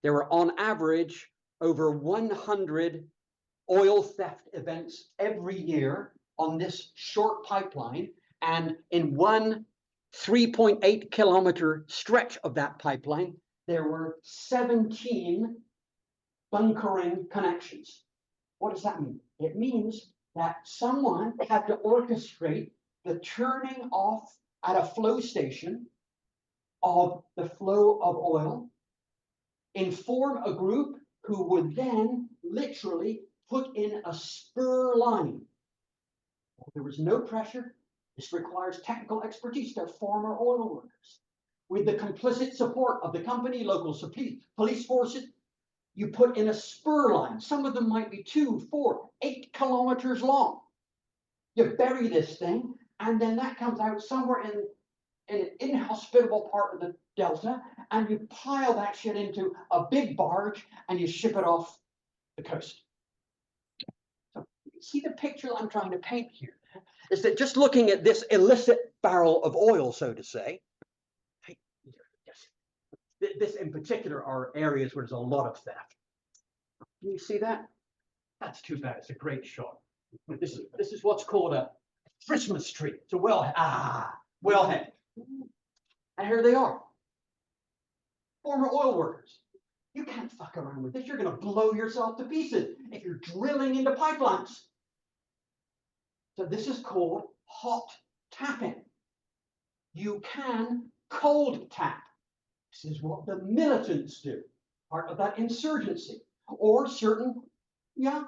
There were on average over 100 oil theft events every year on this short pipeline, and in one 3.8 kilometer stretch of that pipeline, there were 17 bunkering connections. What does that mean? It means that someone had to orchestrate the turning off at a flow station of the flow of oil, inform a group who would then literally put in a spur line. There was no pressure. This requires technical expertise. They're former oil workers. With the complicit support of the company, local police forces, you put in a spur line. Some of them might be 2, 4, 8 kilometers long. You bury this thing, and then that comes out somewhere in an inhospitable part of the delta, and you pile that shit into a big barge, and you ship it off the coast. So see the picture I'm trying to paint here? Is that just looking at this illicit barrel of oil, so to say, this in particular are areas where there's a lot of theft. Can you see that? That's too bad. It's a great shot. This is what's called a Christmas tree. It's a wellhead. Wellhead. And here they are. Former oil workers. You can't fuck around with this. You're going to blow yourself to pieces if you're drilling into pipelines. So this is called hot tapping. You can cold tap. This is what the militants do, part of that insurgency, or certain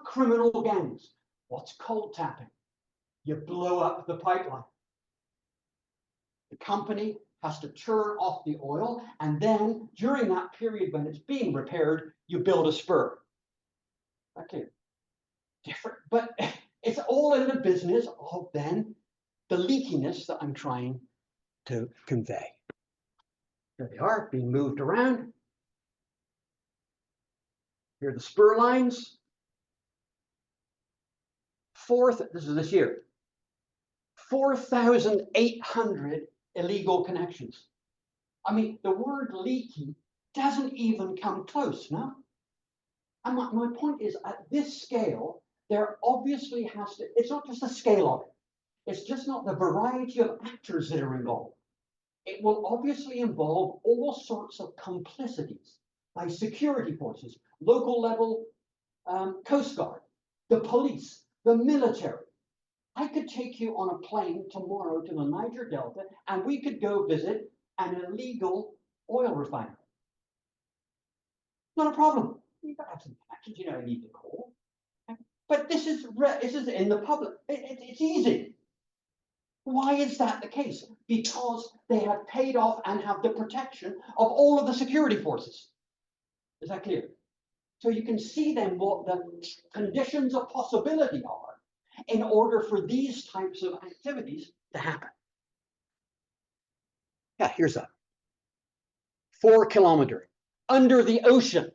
criminal gangs. What's cold tapping? You blow up the pipeline. The company has to turn off the oil, and then during that period when it's being repaired, you build a spur. Okay, different, but it's all in the business of then the leakiness that I'm trying to convey. There they are, being moved around. Here are the spur lines. This is this year. 4,800 illegal connections. I mean, the word leaky doesn't even come close, no? And my point is, at this scale, there obviously has to, it's not just the scale of it. It's just not the variety of actors that are involved. It will obviously involve all sorts of complicities by security forces, local level Coast Guard, the police, the military. I could take you on a plane tomorrow to the Niger Delta, and we could go visit an illegal oil refinery. Not a problem. You've got to have some connections, you know, you need to call. But this is in the public. It's easy. Why is that the case? Because they have paid off and have the protection of all of the security forces. Is that clear? So you can see then what the conditions of possibility are in order for these types of activities to happen. Yeah, here's that. 4 kilometer under the ocean.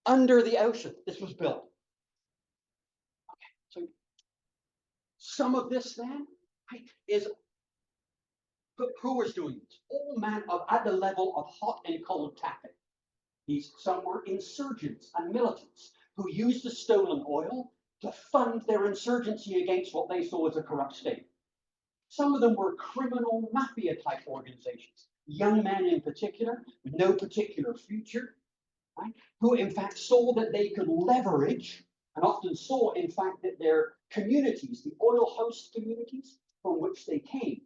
Under the ocean, this was built. Okay, so some of this then is But who was doing this? All man of at the level of hot and cold tapping. Some were insurgents and militants who used the stolen oil to fund their insurgency against what they saw as a corrupt state. Some of them were criminal mafia type organizations, young men in particular, with no particular future, right? Who in fact saw that they could leverage, and often saw in fact that their communities, the oil host communities from which they came,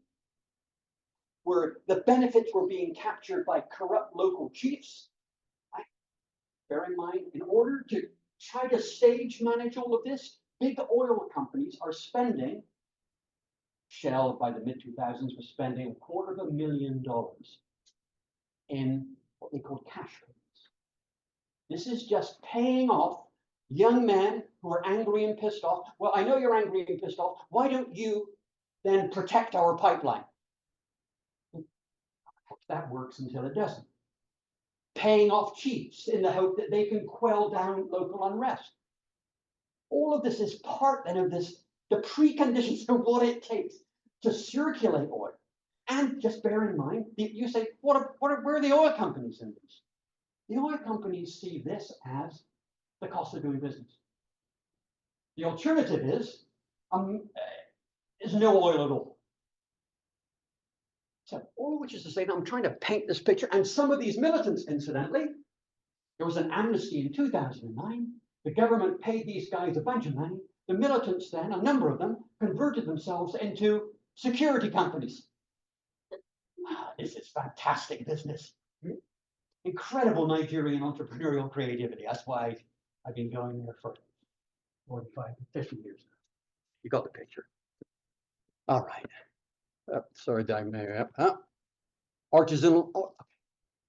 where the benefits were being captured by corrupt local chiefs. Right? Bear in mind, in order to try to stage manage all of this, big oil companies are spending, Shell by the mid-2000s was spending $250,000 in what they call cash payments. This is just paying off young men who are angry and pissed off. Well, I know you're angry and pissed off. Why don't you then protect our pipeline? That works until it doesn't. Paying off chiefs in the hope that they can quell down local unrest. All of this is part then of this, the preconditions of what it takes to circulate oil. And just bear in mind, you say, where are the oil companies in this? The oil companies see this as the cost of doing business. The alternative is no oil at all. So all of which is to say, I'm trying to paint this picture, and some of these militants, incidentally, there was an amnesty in 2009. The government paid these guys a bunch of money. The militants then, a number of them, converted themselves into security companies. This is fantastic business. Incredible Nigerian entrepreneurial creativity. That's why I've been going there for 45, 50 years now. You got the picture. All right. Sorry, artisanal.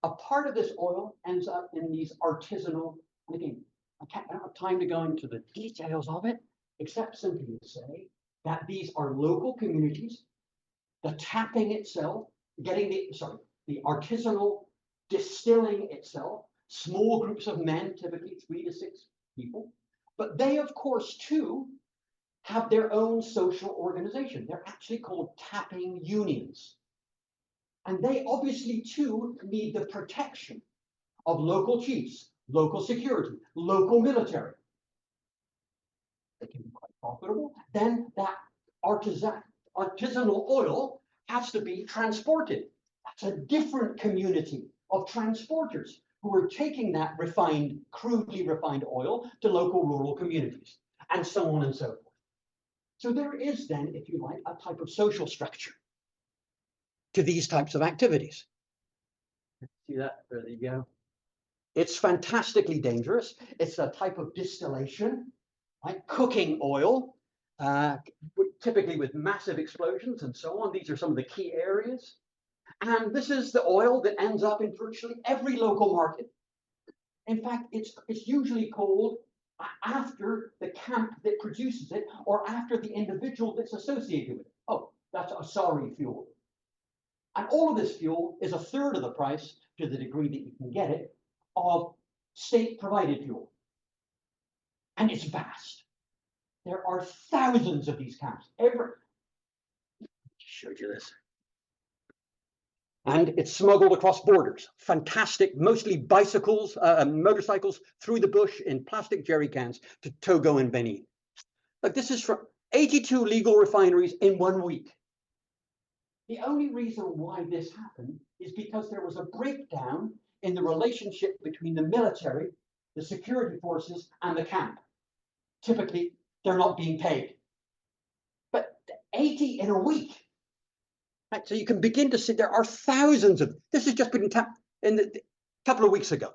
A part of this oil ends up in these artisanal. And again, I don't have time to go into the details of it, except simply to say that these are local communities. The tapping itself, the artisanal distilling itself, small groups of men, typically 3 to 6 people, but they, of course, too, have their own social organization. They're actually called tapping unions. And they obviously, too, need the protection of local chiefs, local security, local military. They can be quite profitable. Then that artisanal oil has to be transported. That's a different community of transporters who are taking that crudely refined oil to local rural communities, and so on and so forth. So there is then, if you like, a type of social structure to these types of activities. See that? There you go. It's fantastically dangerous. It's a type of distillation, like cooking oil, typically with massive explosions and so on. These are some of the key areas. And this is the oil that ends up in virtually every local market. In fact, it's usually called after the camp that produces it or after the individual that's associated with it. Oh, that's a sorry fuel. And all of this fuel is a third of the price, to the degree that you can get it, of state-provided fuel. And it's vast. There are thousands of these camps. I showed you this. And it's smuggled across borders. Fantastic, mostly bicycles, motorcycles through the bush in plastic jerry cans to Togo and Benin. Like this is from 82 legal refineries in 1 week. The only reason why this happened is because there was a breakdown in the relationship between the military, the security forces, and the camp. Typically, they're not being paid. But 80 in a week. Right, so you can begin to see there are thousands of, this has just been tapped in a couple of weeks ago,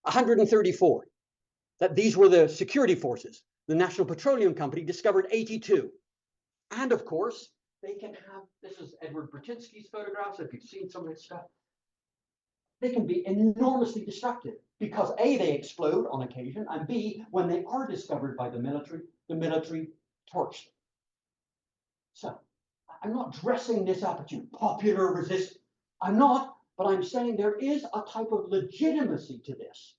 134. That these were the security forces. The National Petroleum Company discovered 82. And of course, they can have, this is Edward Brzezinski's photographs, if you've seen some of this stuff. They can be enormously destructive because A, they explode on occasion, and B, when they are discovered by the military torch them. So I'm not dressing this up as popular resistance. I'm not, but I'm saying there is a type of legitimacy to this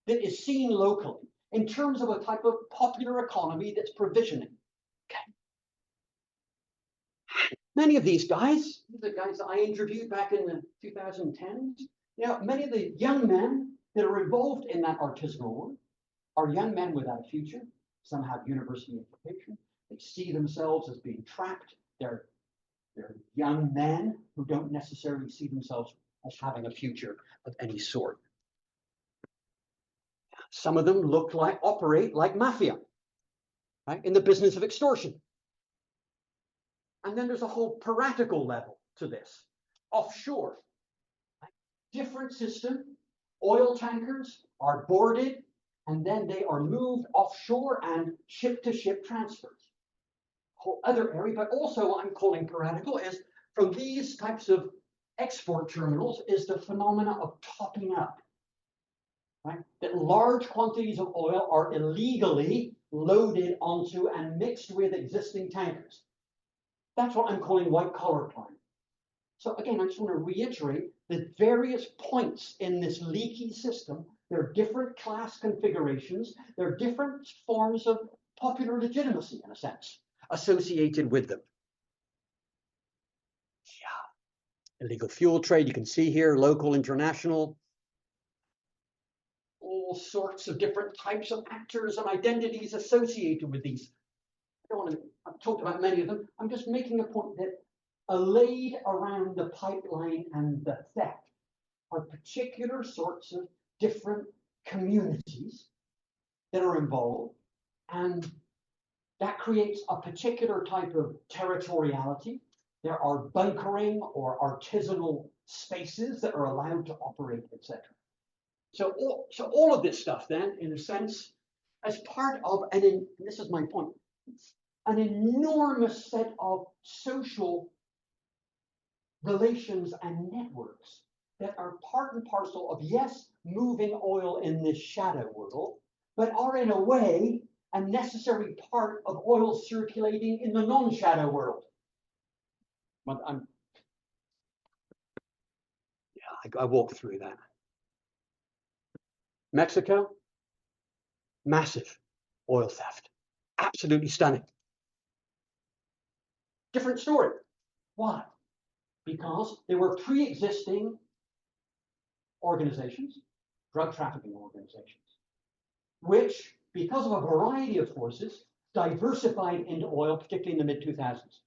that is seen locally in terms of a type of popular economy that's provisioning. Okay. Many of these guys, the guys that I interviewed back in the 2010s, many of the young men that are involved in that artisanal work are young men without a future. Some have university education. They see themselves as being trapped. They're young men who don't necessarily see themselves as having a future of any sort. Some of them operate like mafia, right, in the business of extortion. And then there's a whole piratical level to this. Offshore, right? Different system. Oil tankers are boarded, and then they are moved offshore and ship-to-ship transfers. Whole other area, but also what I'm calling piratical is from these types of export terminals is the phenomena of topping up. Right? That large quantities of oil are illegally loaded onto and mixed with existing tankers. That's what I'm calling white-collar crime. So again, I just want to reiterate the various points in this leaky system. There are different class configurations. There are different forms of popular legitimacy, in a sense, associated with them. Yeah. Illegal fuel trade, you can see here, local, international. All sorts of different types of actors and identities associated with these. I've talked about many of them. I'm just making a point that allayed around the pipeline and the theft are particular sorts of different communities that are involved, and that creates a particular type of territoriality. There are bunkering or artisanal spaces that are allowed to operate, etc. So all of this stuff then, in a sense, as part of this is my point, an enormous set of social relations and networks that are part and parcel of, yes, moving oil in this shadow world, but are in a way a necessary part of oil circulating in the non-shadow world. But I walked through that. Mexico, massive oil theft, absolutely stunning. Different story. Why? Because there were pre-existing organizations, drug trafficking organizations, which, because of a variety of forces, diversified into oil, particularly in the mid-2000s.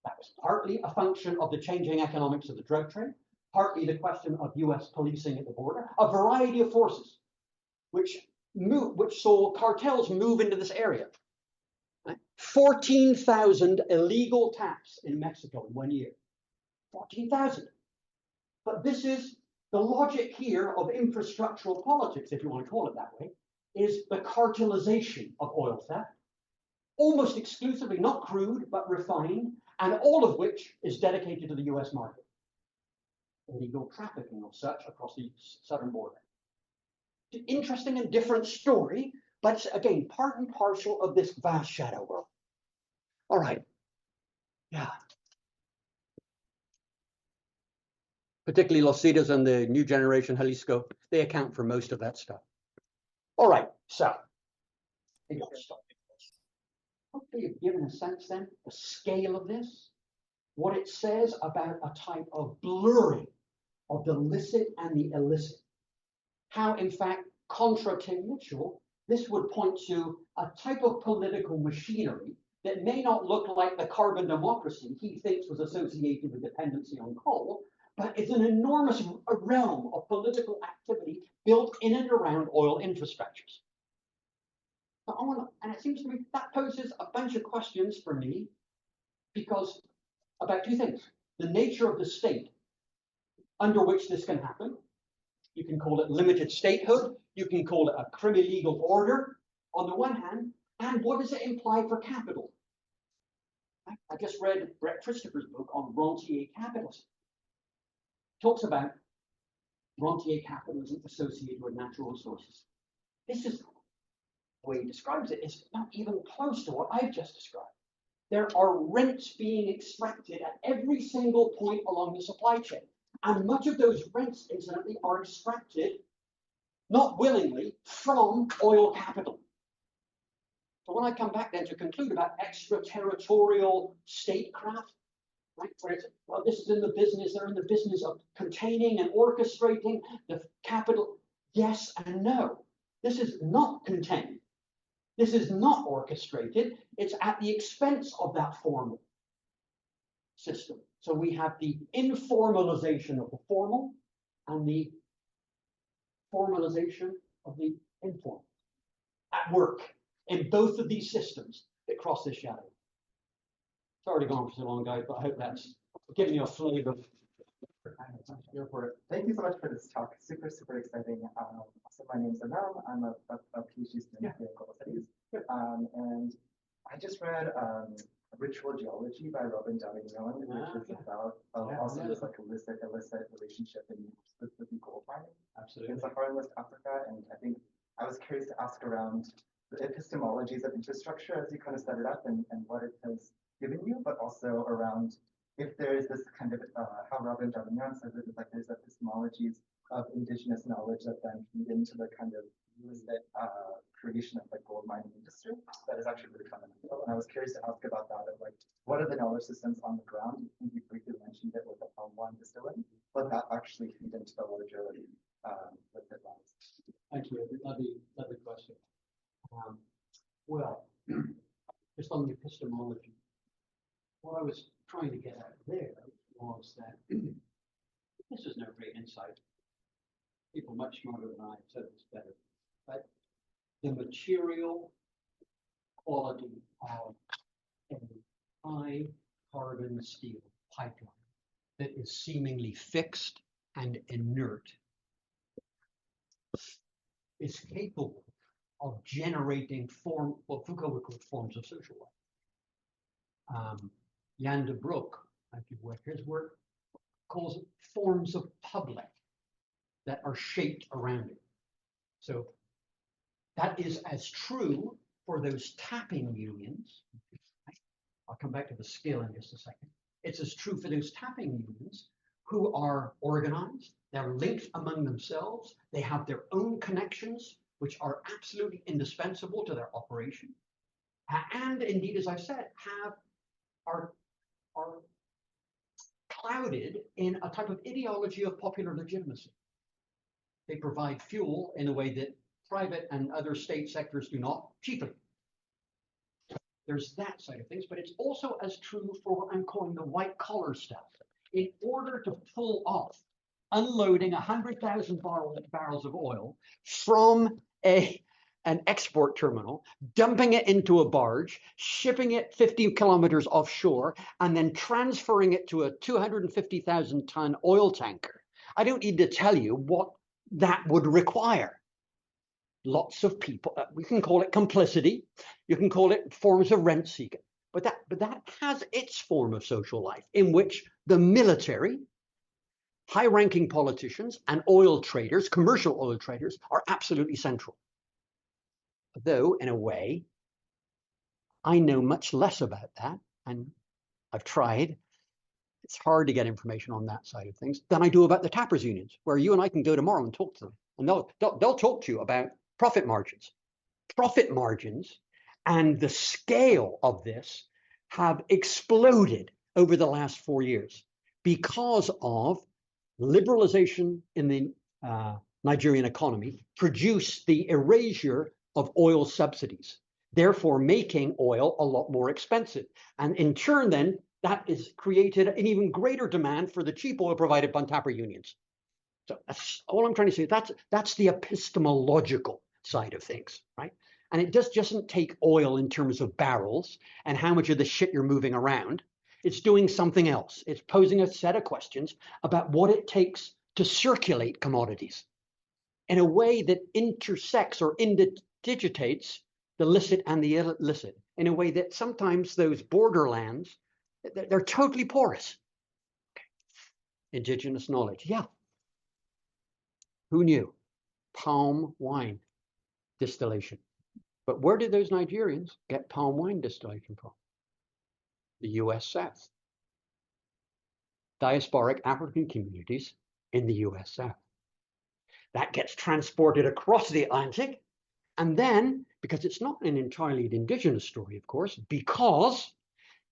That was partly a function of the changing economics of the drug trade, partly the question of US policing at the border, a variety of forces which saw cartels move into this area. 14,000 illegal taps in Mexico in 1 year. 14,000. But this is the logic here of infrastructural politics, if you want to call it that way, is the cartelization of oil theft, almost exclusively, not crude, but refined, and all of which is dedicated to the US market. Illegal trafficking of such across the southern border. Interesting and different story, but it's, again, part and parcel of this vast shadow world. All right. Yeah. Particularly Los Cetas and the new generation Jalisco, they account for most of that stuff. All right, so hopefully you've given a sense then the scale of this, what it says about a type of blurring of the licit and the illicit. How, in fact, contra to Mitchell, this would point to a type of political machinery that may not look like the carbon democracy he thinks was associated with dependency on coal, but it's an enormous realm of political activity built in and around oil infrastructures. And it seems to me that poses a bunch of questions for me, because about two things. The nature of the state under which this can happen. You can call it limited statehood. You can call it a criminal order on the one hand. And what does it imply for capital? I just read Brett Christopher's book on rentier capitalism. Talks about rentier capitalism associated with natural resources. This is the way he describes it. It's not even close to what I've just described. There are rents being extracted at every single point along the supply chain. And much of those rents, incidentally, are extracted, not willingly, from oil capital. So when I come back then to conclude about extraterritorial statecraft, right? Where it's, well, this is in the business, they're in the business of containing and orchestrating the capital. Yes and no. This is not contained. This is not orchestrated. It's at the expense of that formal system. So we have the informalization of the formal and the formalization of the informal at work in both of these systems that cross this shadow. It's already gone for so long, guys, but I hope that's giving you a flavor. Go for it. Thank you so much for this talk. Super, super exciting. So my name's Malm. I'm a PhD student in global studies. And I just read Ritual Geology by Robin Downey-Milne, which is about also this like illicit relationship in with the gold mining in Sahara West Africa. And I think I was curious to ask around the epistemologies of infrastructure as you kind of set it up and what it has given you, but also around if there is this kind of how Robin Downey-Milne says it is like there's epistemologies of indigenous knowledge that then feed into the kind of illicit creation of the gold mining industry that is actually really fundamental. And I was curious to ask about that, of like, what are the knowledge systems on the ground? I think you briefly mentioned it with the Palm Wine distilling, but that actually feed into the larger liquid lines. Thank you. Lovely question. Well, just on the epistemology, what I was trying to get at there was that this is no great insight. People much smarter than I said it's better. But the material quality of a high carbon steel pipeline that is seemingly fixed and inert is capable of generating what Foucault would call forms of social life. Jan de Broek, if you've read his work, calls it forms of public that are shaped around it. So that is as true for those tapping unions. I'll come back to the scale in just a second. It's as true for those tapping unions who are organized, they're linked among themselves, they have their own connections, which are absolutely indispensable to their operation. And indeed, as I've said, are clouded in a type of ideology of popular legitimacy. They provide fuel in a way that private and other state sectors do not, cheaply. There's that side of things, but it's also as true for what I'm calling the white collar stuff. In order to pull off unloading 100,000 barrels of oil from an export terminal, dumping it into a barge, shipping it 50 kilometers offshore, and then transferring it to a 250,000 ton oil tanker. I don't need to tell you what that would require. Lots of people, we can call it complicity, you can call it forms of rent seeking, but that has its form of social life in which the military, high-ranking politicians, and oil traders, commercial oil traders, are absolutely central. Though, in a way, I know much less about that, and I've tried. It's hard to get information on that side of things than I do about the tappers unions, where you and I can go tomorrow and talk to them, and they'll talk to you about profit margins. Profit margins and the scale of this have exploded over the last 4 years because of liberalization in the Nigerian economy produced the erasure of oil subsidies, therefore making oil a lot more expensive. And in turn, then, that has created an even greater demand for the cheap oil provided by tapper unions. So that's all I'm trying to say. That's the epistemological side of things, right? And it just doesn't take oil in terms of barrels and how much of the shit you're moving around. It's doing something else. It's posing a set of questions about what it takes to circulate commodities in a way that intersects or indigitates the licit and the illicit, in a way that sometimes those borderlands, they're totally porous. Indigenous knowledge, yeah. Who knew? Palm wine distillation. But where did those Nigerians get palm wine distillation from? The US South. Diasporic African communities in the US South. That gets transported across the Atlantic, and then, because it's not an entirely indigenous story, of course, because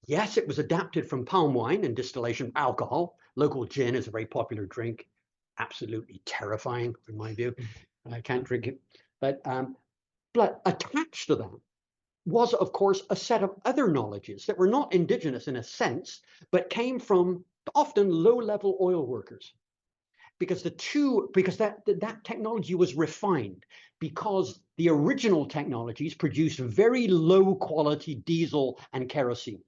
Yes, it was adapted from palm wine and distillation alcohol. Local gin is a very popular drink, absolutely terrifying in my view. I can't drink it. But attached to that was, of course, a set of other knowledges that were not indigenous in a sense, but came from often low-level oil workers. Because that technology was refined, because the original technologies produced very low quality diesel and kerosene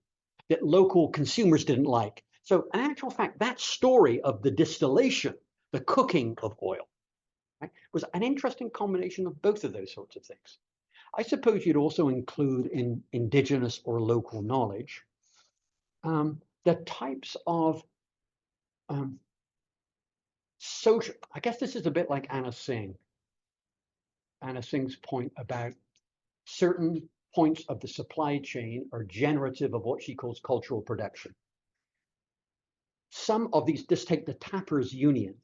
that local consumers didn't like. So in actual fact, that story of the distillation, the cooking of oil, right, was an interesting combination of both of those sorts of things. I suppose you'd also include in indigenous or local knowledge the types of social, I guess this is a bit like Anna Singh's point about certain points of the supply chain are generative of what she calls cultural production. Some of these, just take the Tappers Union,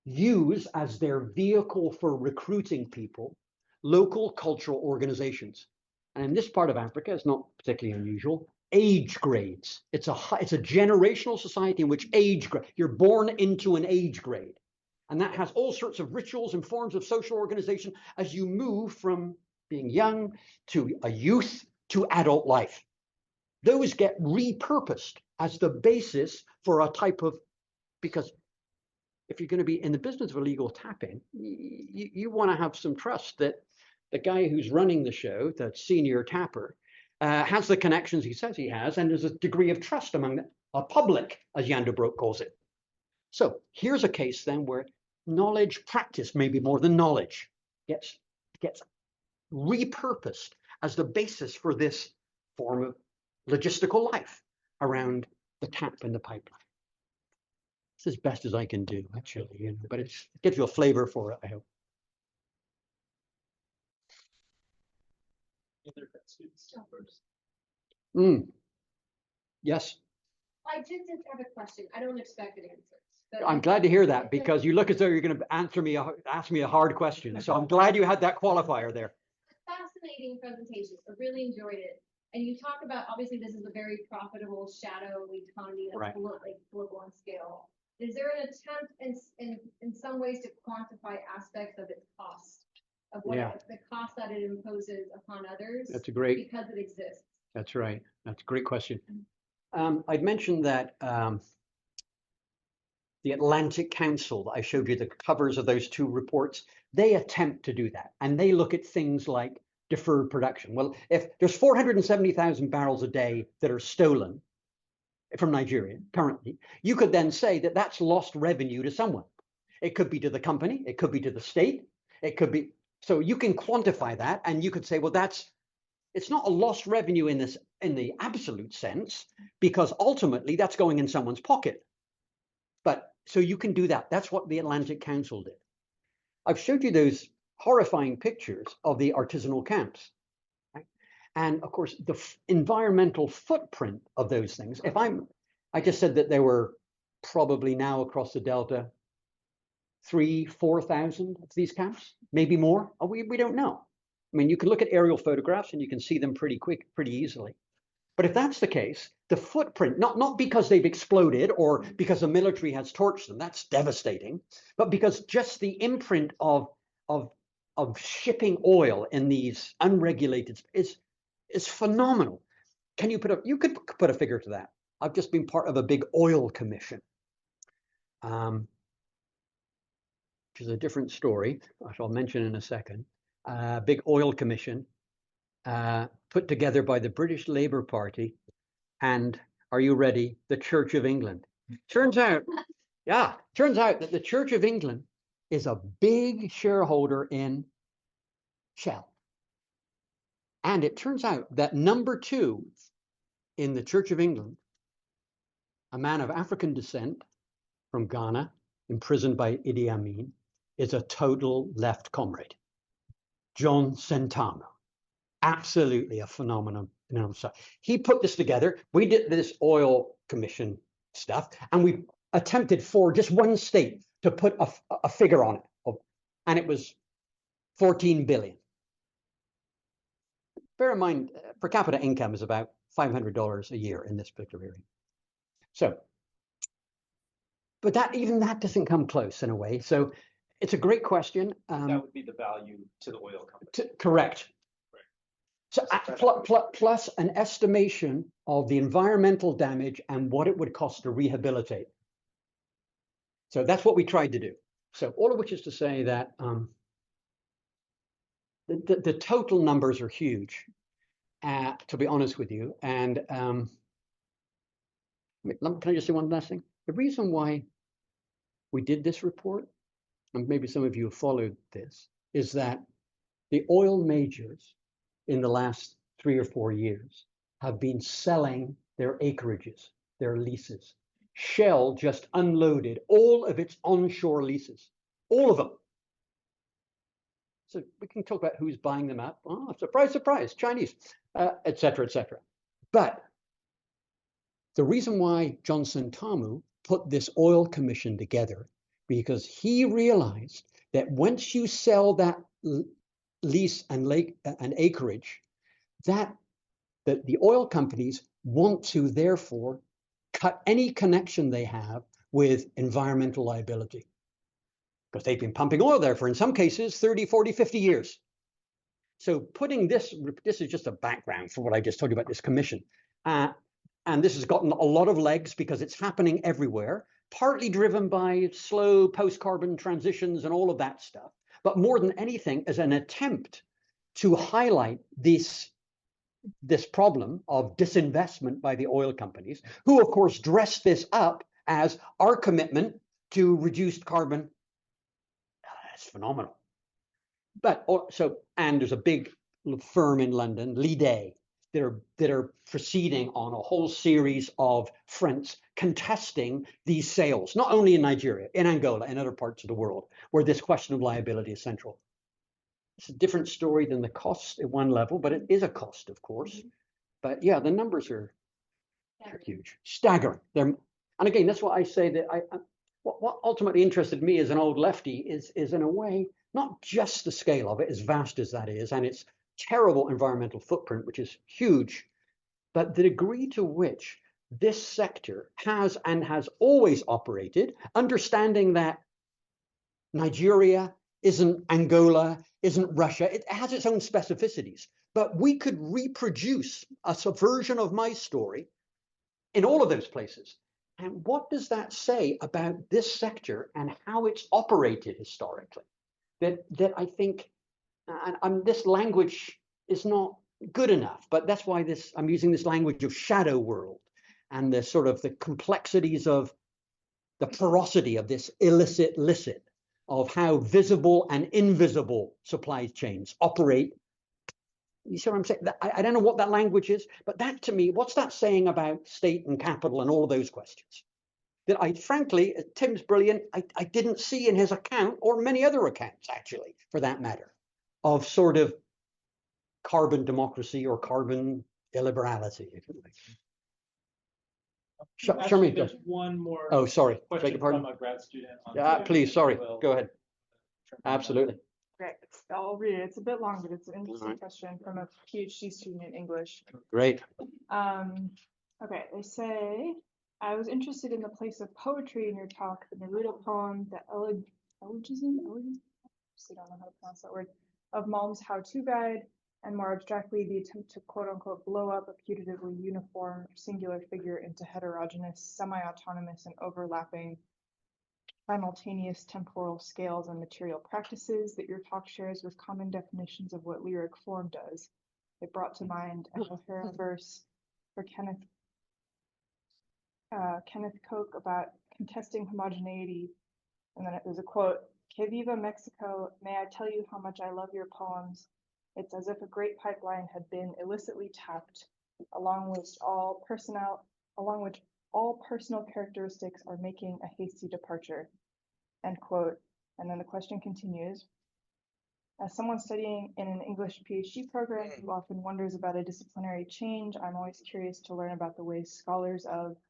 use as their vehicle for recruiting people local cultural organizations. And in this part of Africa, it's not particularly unusual, age grades. It's a generational society in which you're born into an age grade. And that has all sorts of rituals and forms of social organization as you move from being young to a youth to adult life. Those get repurposed as the basis for a type of, because if you're going to be in the business of illegal tapping, you want to have some trust that the guy who's running the show, the senior tapper, has the connections he says he has, and there's a degree of trust among the public, as Jan de Broek calls it. So here's a case then where knowledge practice, maybe more than knowledge, gets repurposed as the basis for this form of logistical life around the tap and the pipeline. It's as best as I can do, actually, but it gives you a flavor for it, I hope. Yes. I just have a question. I don't expect an answer. I'm glad to hear that, because you look as though you're going to ask me a hard question. So I'm glad you had that qualifier there. Fascinating presentation. I really enjoyed it. And you talk about, obviously, this is a very profitable shadow economy that's like global on scale. Is there an attempt in some ways to quantify aspects of its cost, of what the cost that it imposes upon others? That's a great, because it exists. That's right. That's a great question. I'd mentioned that the Atlantic Council, that I showed you the covers of those two reports, they attempt to do that. And they look at things like deferred production. Well, if there's 470,000 barrels a day that are stolen from Nigeria currently, you could then say that that's lost revenue to someone. It could be to the company, it could be to the state, it could be, so you can quantify that, and you could say, well, it's not a lost revenue in the absolute sense, because ultimately that's going in someone's pocket. But so you can do that. That's what the Atlantic Council did. I've showed you those horrifying pictures of the artisanal camps. Right? And of course, the environmental footprint of those things, I just said that there were probably now across the Delta 3,000-4,000 of these camps, maybe more. We don't know. I mean, you can look at aerial photographs and you can see them pretty easily. But if that's the case, the footprint, not because they've exploded or because the military has torched them, that's devastating, but because just the imprint of shipping oil in these unregulated is phenomenal. You could put a figure to that. I've just been part of a big oil commission, which is a different story, which I'll mention in a second. Big oil commission put together by the British Labour Party and, are you ready, the Church of England. Turns out that the Church of England is a big shareholder in Shell. And it turns out that number 2 in the Church of England, a man of African descent from Ghana, imprisoned by Idi Amin, is a total left comrade. John Sentano. Absolutely a phenomenon in himself. He put this together. We did this oil commission stuff, and we attempted for just one state to put a figure on it, and it was 14 billion. Bear in mind, per capita income is about $500 a year in this particular area. So, but even that doesn't come close in a way. So it's a great question. That would be the value to the oil company. Correct. Right. So plus an estimation of the environmental damage and what it would cost to rehabilitate. So that's what we tried to do. So all of which is to say that the total numbers are huge, to be honest with you. And can I just say one last thing? The reason why we did this report, and maybe some of you have followed this, is that the oil majors in the last 3 or 4 years have been selling their acreages, their leases. Shell just unloaded all of its onshore leases, all of them. So we can talk about who's buying them up. Oh, surprise, surprise, Chinese, et cetera, et cetera. But the reason why Johnson Tamu put this oil commission together, because he realized that once you sell that lease and acreage, that the oil companies want to therefore cut any connection they have with environmental liability, because they've been pumping oil there for, in some cases, 30, 40, 50 years. So putting this is just a background for what I just told you about this commission. And this has gotten a lot of legs because it's happening everywhere, partly driven by slow post-carbon transitions and all of that stuff. But more than anything, as an attempt to highlight this problem of disinvestment by the oil companies, who of course dress this up as our commitment to reduced carbon. That's phenomenal. But and there's a big firm in London, Lide, that are proceeding on a whole series of fronts contesting these sales, not only in Nigeria, in Angola, and other parts of the world, where this question of liability is central. It's a different story than the cost at one level, but it is a cost, of course. But yeah, the numbers are huge, staggering. And again, that's why I say that what ultimately interested me as an old lefty is in a way, not just the scale of it, as vast as that is, and its terrible environmental footprint, which is huge, but the degree to which this sector has always operated, understanding that Nigeria isn't Angola, isn't Russia, it has its own specificities, but we could reproduce a version of my story in all of those places. And what does that say about this sector and how it's operated historically? That I think, and this language is not good enough, but that's why I'm using this language of shadow world and the sort of the complexities of the porosity of this illicit licit, of how visible and invisible supply chains operate. You see what I'm saying? I don't know what that language is, but that to me, what's that saying about state and capital and all of those questions? That I frankly, Tim's brilliant, I didn't see in his account, or many other accounts actually, for that matter, of sort of carbon democracy or carbon illiberality, if you like. Actually, there's one more. Oh, sorry. Question Beg your pardon? from a grad student. Please, sorry. Go ahead. Absolutely. Great. I'll read it. It's a bit long, but it's an interesting Alright. question from a PhD student in English. Great. Okay, they say, I was interested in the place of poetry in your talk, the Neruda poem, the elegism, I don't know how to pronounce that word, of Malm's how-to guide, and more abstractly, the attempt to quote-unquote blow up a putatively uniform singular figure into heterogeneous, semi-autonomous, and overlapping simultaneous temporal scales and material practices that your talk shares with common definitions of what lyric form does. It brought to mind an O'Hara verse for Kenneth Koch about contesting homogeneity, and then there's a quote, "Que viva Mexico, may I tell you how much I love your poems. It's as if a great pipeline had been illicitly tapped, along which all personal characteristics are making a hasty departure." End quote. And then the question continues. As someone studying in an English PhD program who often wonders about a disciplinary change, I'm always curious to learn about the ways scholars of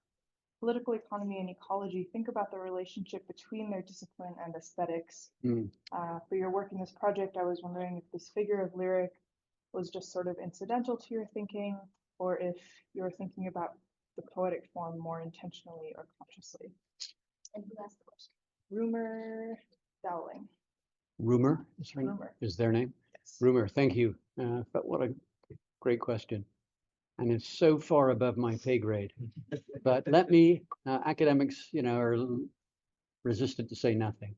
political economy and ecology think about the relationship between their discipline and aesthetics. For your work in this project, I was wondering if this figure of lyric was just sort of incidental to your thinking, or if you're thinking about the poetic form more intentionally or consciously. And who asked the question? Rumor Dowling. Rumor is, Rumor. is their name? Yes. Rumor, thank you. But what a great question. And it's so far above my pay grade. But let me, academics, are resistant to say nothing.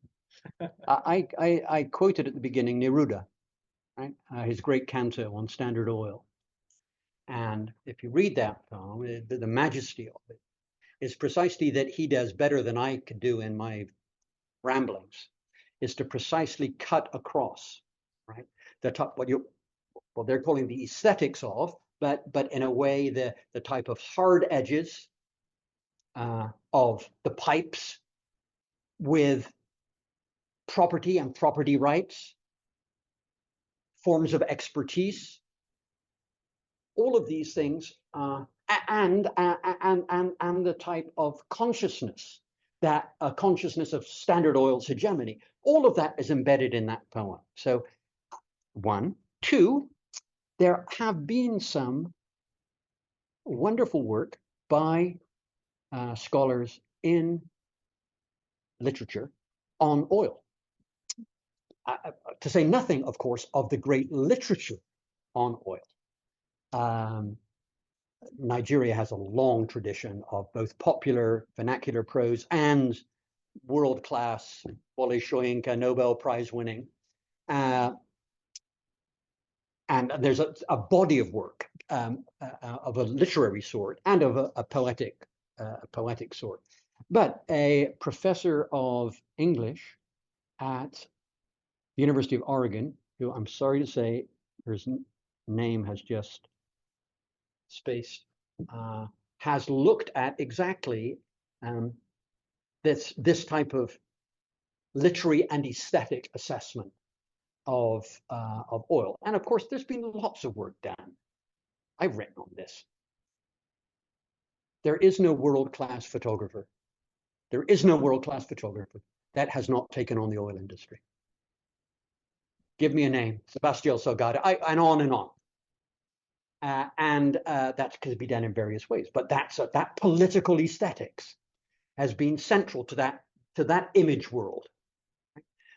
I quoted at the beginning Neruda, right? His great canto on Standard Oil. And if you read that poem, the majesty of it is precisely that he does better than I could do in my ramblings, is to precisely cut across, right? What they're calling the aesthetics of, but in a way the type of hard edges of the pipes with property and property rights, forms of expertise, all of these things, and the type of consciousness, that a consciousness of Standard Oil's hegemony, all of that is embedded in that poem. So, one. Two, there have been some wonderful work by scholars in literature on oil. To say nothing, of course, of the great literature on oil. Nigeria has a long tradition of both popular vernacular prose and world-class Wole Soyinka Nobel Prize winning. And there's a body of work of a literary sort and of a poetic sort. But a professor of English at the University of Oregon, who I'm sorry to say, his name has just spaced, has looked at exactly this type of literary and aesthetic assessment of oil. And of course, there's been lots of work done. I've written on this. There is no world-class photographer. There is no world-class photographer that has not taken on the oil industry. Give me a name, Sebastião Salgado, and on and on. That could be done in various ways. But that political aesthetics has been central to that image world.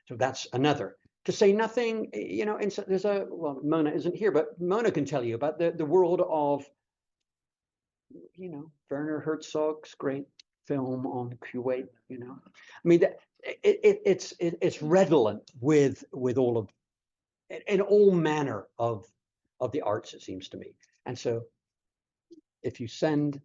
So that's another. To say nothing, there's Mona isn't here, but Mona can tell you about the world of, Werner Herzog's great film on Kuwait. I mean, it's redolent with all of, in all manner of the arts, it seems to me. And so, if you send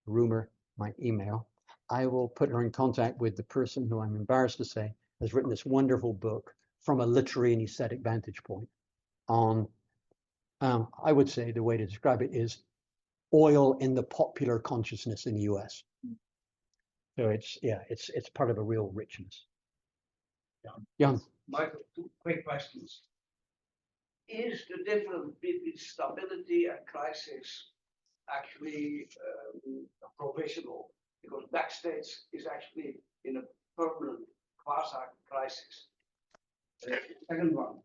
Rumor my email, I will put her in contact with the person who I'm embarrassed to say has written this wonderful book from a literary and aesthetic vantage point on, I would say the way to describe it is oil in the popular consciousness in the US. So it's part of a real richness. Jan. Michael, two quick questions. Is the difference between stability and crisis actually provisional? Because backstage is actually in a permanent quasi-crisis. Second one,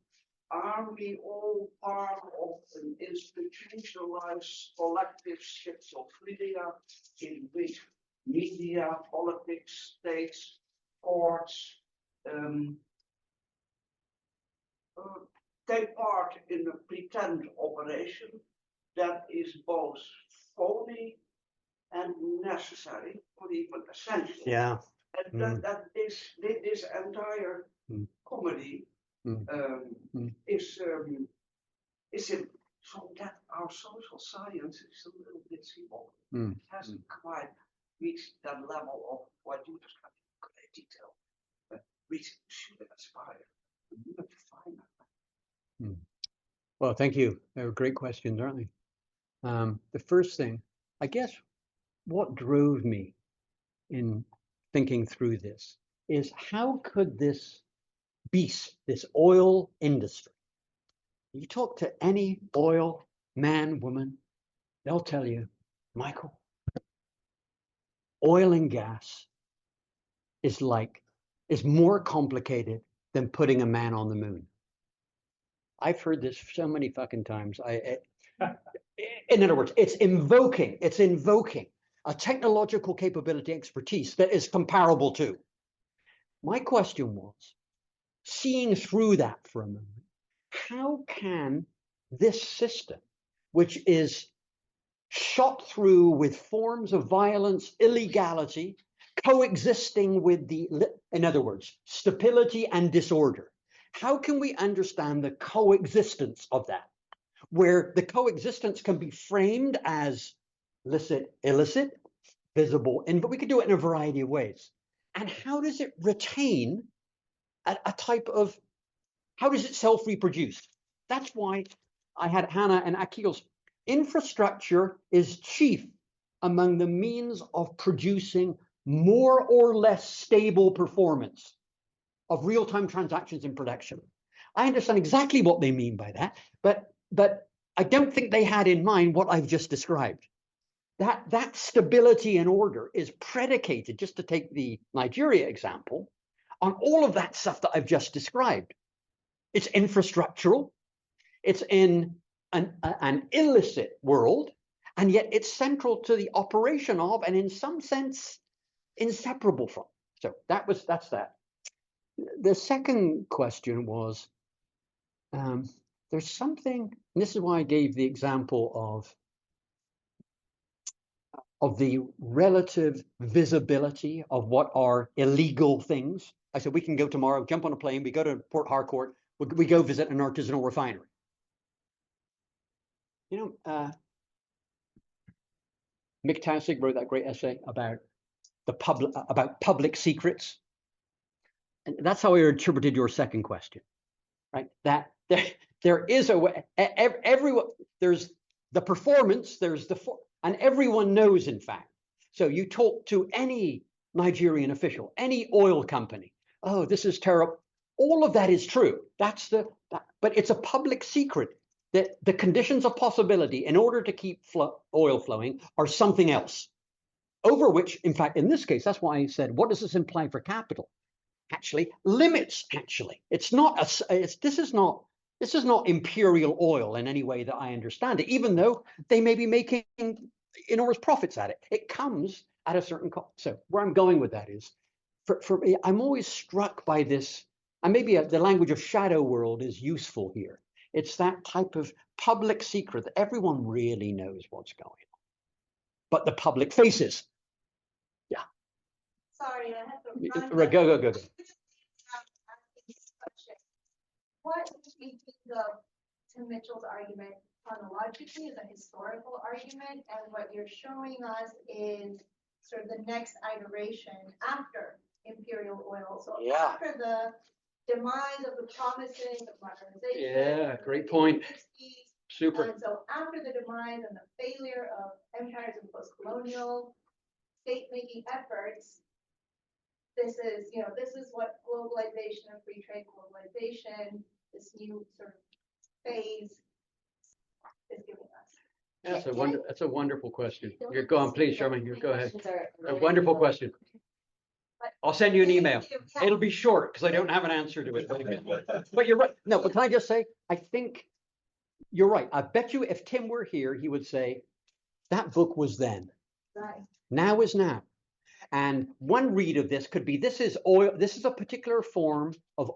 are we all part of an institutionalized collective schizophrenia in which media, politics, states, courts take part in a pretend operation that is both phony and necessary, or even essential? Yeah. And that this entire comedy is in, so that our social science is a little bit simple. It hasn't quite reached that level of what you described in great detail, but we should aspire to find that. Well, thank you. They were great questions, aren't they? The first thing, I guess, what drove me in thinking through this is how could this beast, this oil industry, you talk to any oil man, woman, they'll tell you, Michael, oil and gas is more complicated than putting a man on the moon. I've heard this so many fucking times. In other words, it's invoking a technological capability expertise that is comparable to. My question was, seeing through that for a moment, how can this system, which is shot through with forms of violence, illegality, coexisting with in other words, stability and disorder, how can we understand the coexistence of that, where the coexistence can be framed as licit, illicit, visible, but we could do it in a variety of ways. And how does it retain a type of, how does it self-reproduce? That's why I had Hannah and Akil's infrastructure is chief among the means of producing more or less stable performance of real-time transactions in production. I understand exactly what they mean by that, but I don't think they had in mind what I've just described. That stability and order is predicated, just to take the Nigeria example, on all of that stuff that I've just described. It's infrastructural, it's in an illicit world, and yet it's central to the operation of, and in some sense, inseparable from. So that's that. The second question was, there's something, and this is why I gave the example of the relative visibility of what are illegal things. I said, we can go tomorrow, jump on a plane, we go to Port Harcourt, we go visit an artisanal refinery. You know, Mick Taussig wrote that great essay about public secrets. And that's how I interpreted your second question, right? That there is a way, everyone, there's the performance, and everyone knows, in fact. So you talk to any Nigerian official, any oil company, oh, this is terrible. All of that is true. But it's a public secret that the conditions of possibility in order to keep oil flowing are something else, over which, in fact, in this case, that's why I said, what does this imply for capital? Actually, limits. Actually, it's not. This is not imperial oil in any way that I understand it. Even though they may be making enormous profits at it, it comes at a certain cost. So where I'm going with that is, for me, I'm always struck by this. And maybe the language of shadow world is useful here. It's that type of public secret that everyone really knows what's going on, but the public faces. Yeah. Sorry, I have to run. Go. What do you think of Tim Mitchell's argument chronologically is a historical argument, and what you're showing us is sort of the next iteration after imperial oil. So yeah. After the demise of the promises of modernization. Yeah, great point. 60s, Super. And so after the demise and the failure of empires and post-colonial state-making efforts, this is what globalization and free trade globalization, this new sort of phase is giving us. That's a wonderful question. You're going, please, Sherman. You go ahead. A wonderful question. I'll send you an email. It'll be short because I don't have an answer to it. But you're right. No, but can I just say, I think you're right. I bet you if Tim were here, he would say, that book was then. Right. Now is now. And one read of this could be, this is oil. This is a particular form of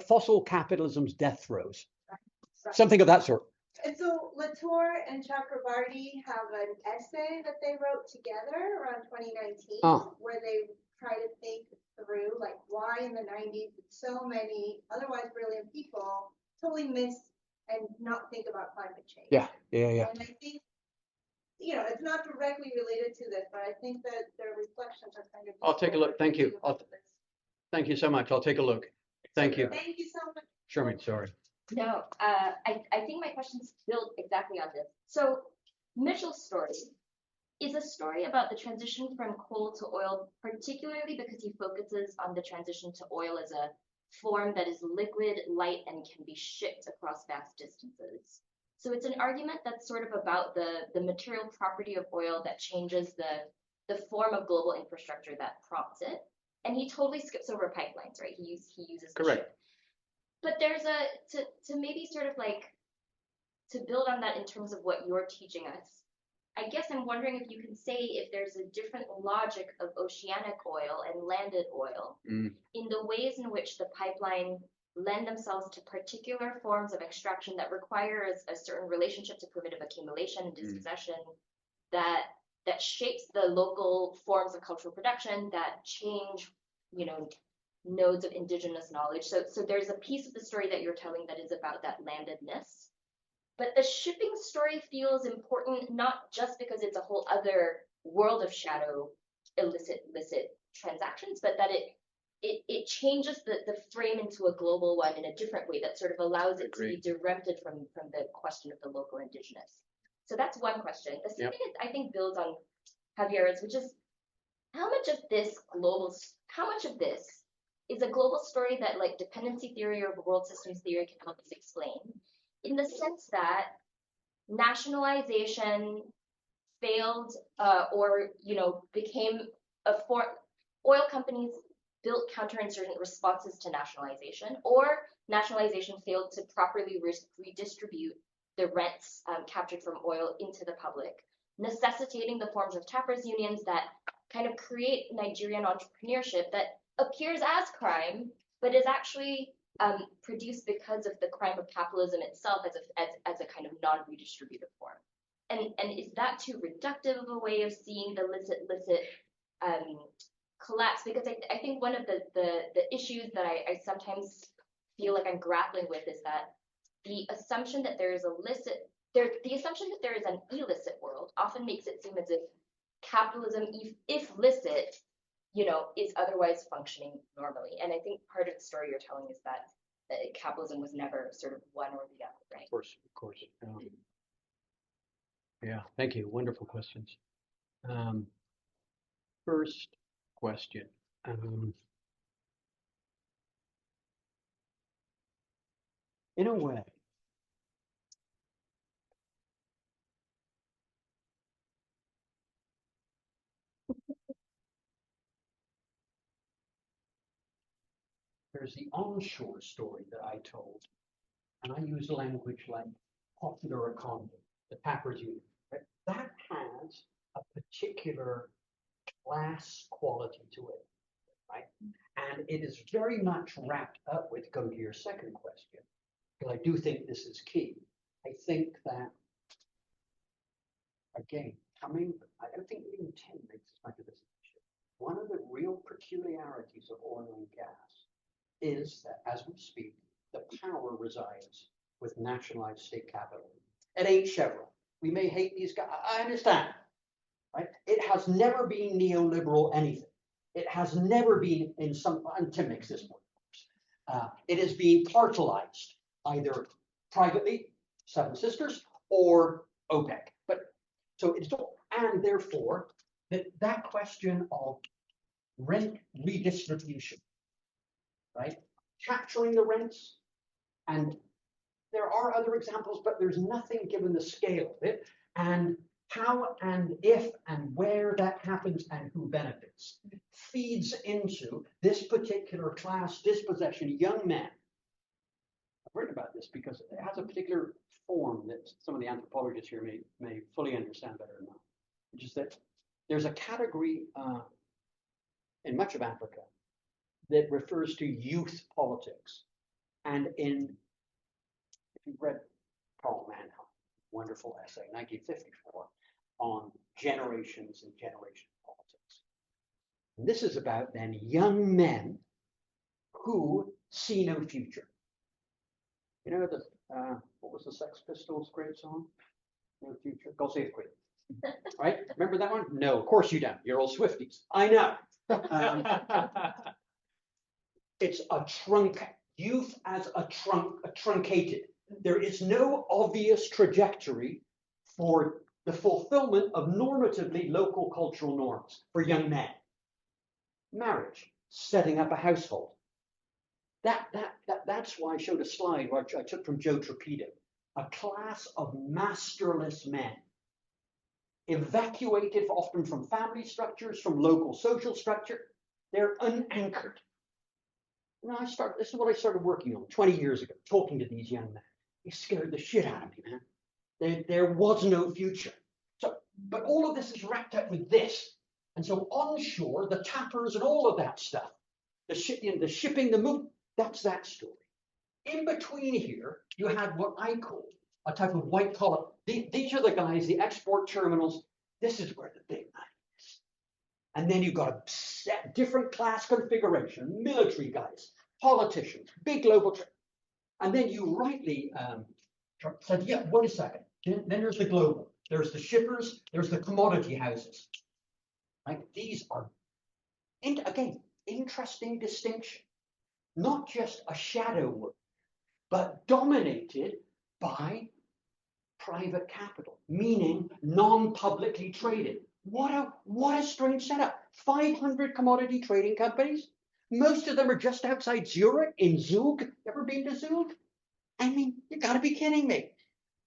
fossil capitalism's death throes. Right. Something of that sort. And so Latour and Chakrabarty have an essay that they wrote together around 2019, where they try to think through like why in the 90s did so many otherwise brilliant people totally miss and not think about climate change. Yeah. And I think, it's not directly related to this, but I think that their reflections are kind of. I'll take a look. Thank you. Thank you so much. I'll take a look. Thank you. Thank you so much. Sherman, sorry. No, I think my question's built exactly on this. So Mitchell's story is a story about the transition from coal to oil, particularly because he focuses on the transition to oil as a form that is liquid, light, and can be shipped across vast distances. So it's an argument that's sort of about the material property of oil that changes the form of global infrastructure that prompts it. And he totally skips over pipelines, right? He uses the correct. ship. But there's to maybe sort of like to build on that in terms of what you're teaching us, I guess I'm wondering if you can say if there's a different logic of oceanic oil and landed oil in the ways in which the pipeline lend themselves to particular forms of extraction that requires a certain relationship to primitive accumulation and dispossession that shapes the local forms of cultural production that change, nodes of indigenous knowledge. So there's a piece of the story that you're telling that is about that landedness. But the shipping story feels important, not just because it's a whole other world of shadow, illicit transactions, but that it changes the frame into a global one in a different way that sort of allows it to be derempted from the question of the local indigenous. So that's one question. The second is, I think, builds on Javier's, which is how much of this is a global story that like dependency theory or world systems theory can help us explain, in the sense that nationalization failed or became a form. Oil companies built counterinsurgent responses to nationalization, or nationalization failed to properly redistribute the rents captured from oil into the public, necessitating the forms of tappers unions that kind of create Nigerian entrepreneurship that appears as crime, but is actually produced because of the crime of capitalism itself as a kind of non-redistributive form. And is that too reductive of a way of seeing the licit collapse? Because I think one of the issues that I sometimes feel like I'm grappling with is that the assumption that there is the assumption that there is an illicit world often makes it seem as if capitalism, if licit, is otherwise functioning normally. And I think part of the story you're telling is that capitalism was never sort of one or the other, right? Of course. Yeah, thank you. Wonderful questions. First question. In a way, there's the onshore story that I told, and I use language like popular economy, the Tappers Union. Right? That has a particular class quality to it, right? And it is very much wrapped up with, go to your second question, because I do think this is key. I think that, again, I don't think even 10 makes as much of this issue. One of the real peculiarities of oil and gas is that as we speak, the power resides with nationalized state capital. It ain't Chevron. We may hate these guys. I understand, right? It has never been neoliberal anything. It has never been in some, and Tim makes this point. It is being cartelized either privately, Seven Sisters, or OPEC. But so it's all, and therefore that question of rent redistribution, right? Capturing the rents, and there are other examples, but there's nothing given the scale of it, and how and if and where that happens and who benefits feeds into this particular class dispossession. Young men, I've written about this because it has a particular form that some of the anthropologists here may fully understand better than that, which is that there's a category in much of Africa that refers to youth politics. And if you've read Carl Mannheim, wonderful essay, 1954, on generations and generation politics. And this is about then young men who see no future. You know, what was the Sex Pistols' great song? No future. God save the Queen. Right? Remember that one? No, of course you don't. You're all Swifties. I know. It's a youth as a truncated. There is no obvious trajectory for the fulfillment of normatively local cultural norms for young men. Marriage, setting up a household. That's why I showed a slide which I took from Joe Trapedo. A class of masterless men, evacuated often from family structures, from local social structure. They're unanchored. And this is what I started working on 20 years ago, talking to these young men. It scared the shit out of me, man. There was no future. So, but all of this is wrapped up with this. And so onshore, the tappers and all of that stuff, the shipping, the move, that's that story. In between here, you had what I call a type of white collar. These are the guys, the export terminals. This is where the big money is. And then you've got a set different class configuration, military guys, politicians, big global. And then you rightly said, yeah, wait a second. Then there's the global. There's the shippers. There's the commodity houses. Like these are, again, interesting distinction. Not just a shadow work, but dominated by private capital, meaning non-publicly traded. What a strange setup. 500 commodity trading companies. Most of them are just outside Zurich, in Zug. Ever been to Zug? I mean, you got to be kidding me.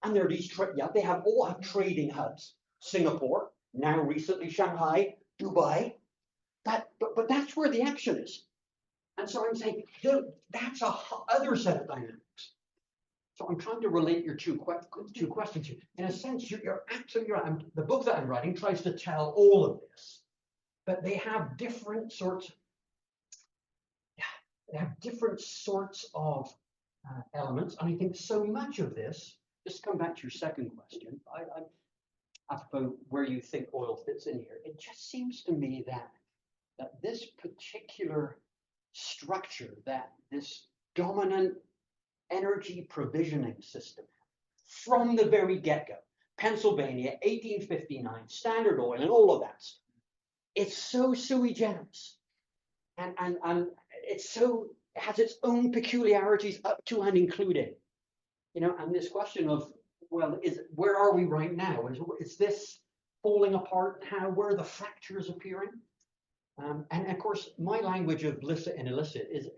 And there are these, they all have trading hubs. Singapore, now recently Shanghai, Dubai. But that's where the action is. And so I'm saying, that's a other set of dynamics. So I'm trying to relate your two questions here. In a sense, you're absolutely right. The book that I'm writing tries to tell all of this, but they have different sorts. They have different sorts of elements, and I think so much of this. Just come back to your second question. Apropos where you think oil fits in here, it just seems to me that this particular structure, that this dominant energy provisioning system from the very get-go, Pennsylvania, 1859, Standard Oil, and all of that, it's so sui generis, and it's so, it has its own peculiarities up to and including, and this question of, well, where are we right now? Is this falling apart? Where are the fractures appearing? And of course, my language of licit and illicit is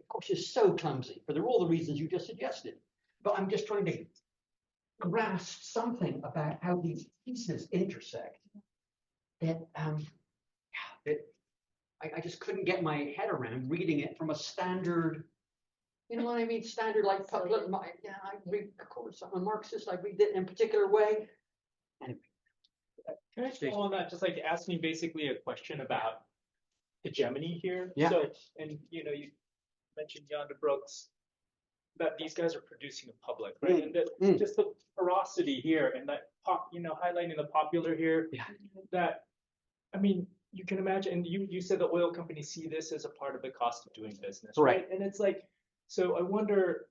so clumsy for all the reasons you just suggested. But I'm just trying to grasp something about how these pieces intersect. That I just couldn't get my head around reading it from a standard. You know what I mean? Standard, like, I read, of course, I'm a Marxist. I read it in a particular way. Anyway. Can I follow on that? Just like asking basically a question about hegemony here. Yeah. So, and you mentioned Jan de Brooks, that these guys are producing a public, right? And that just the ferocity here, and that highlighting the popular here. Yeah. That, I mean, you can imagine. And you said the oil companies see this as a part of the cost of doing business, right? And it's like, so I wonder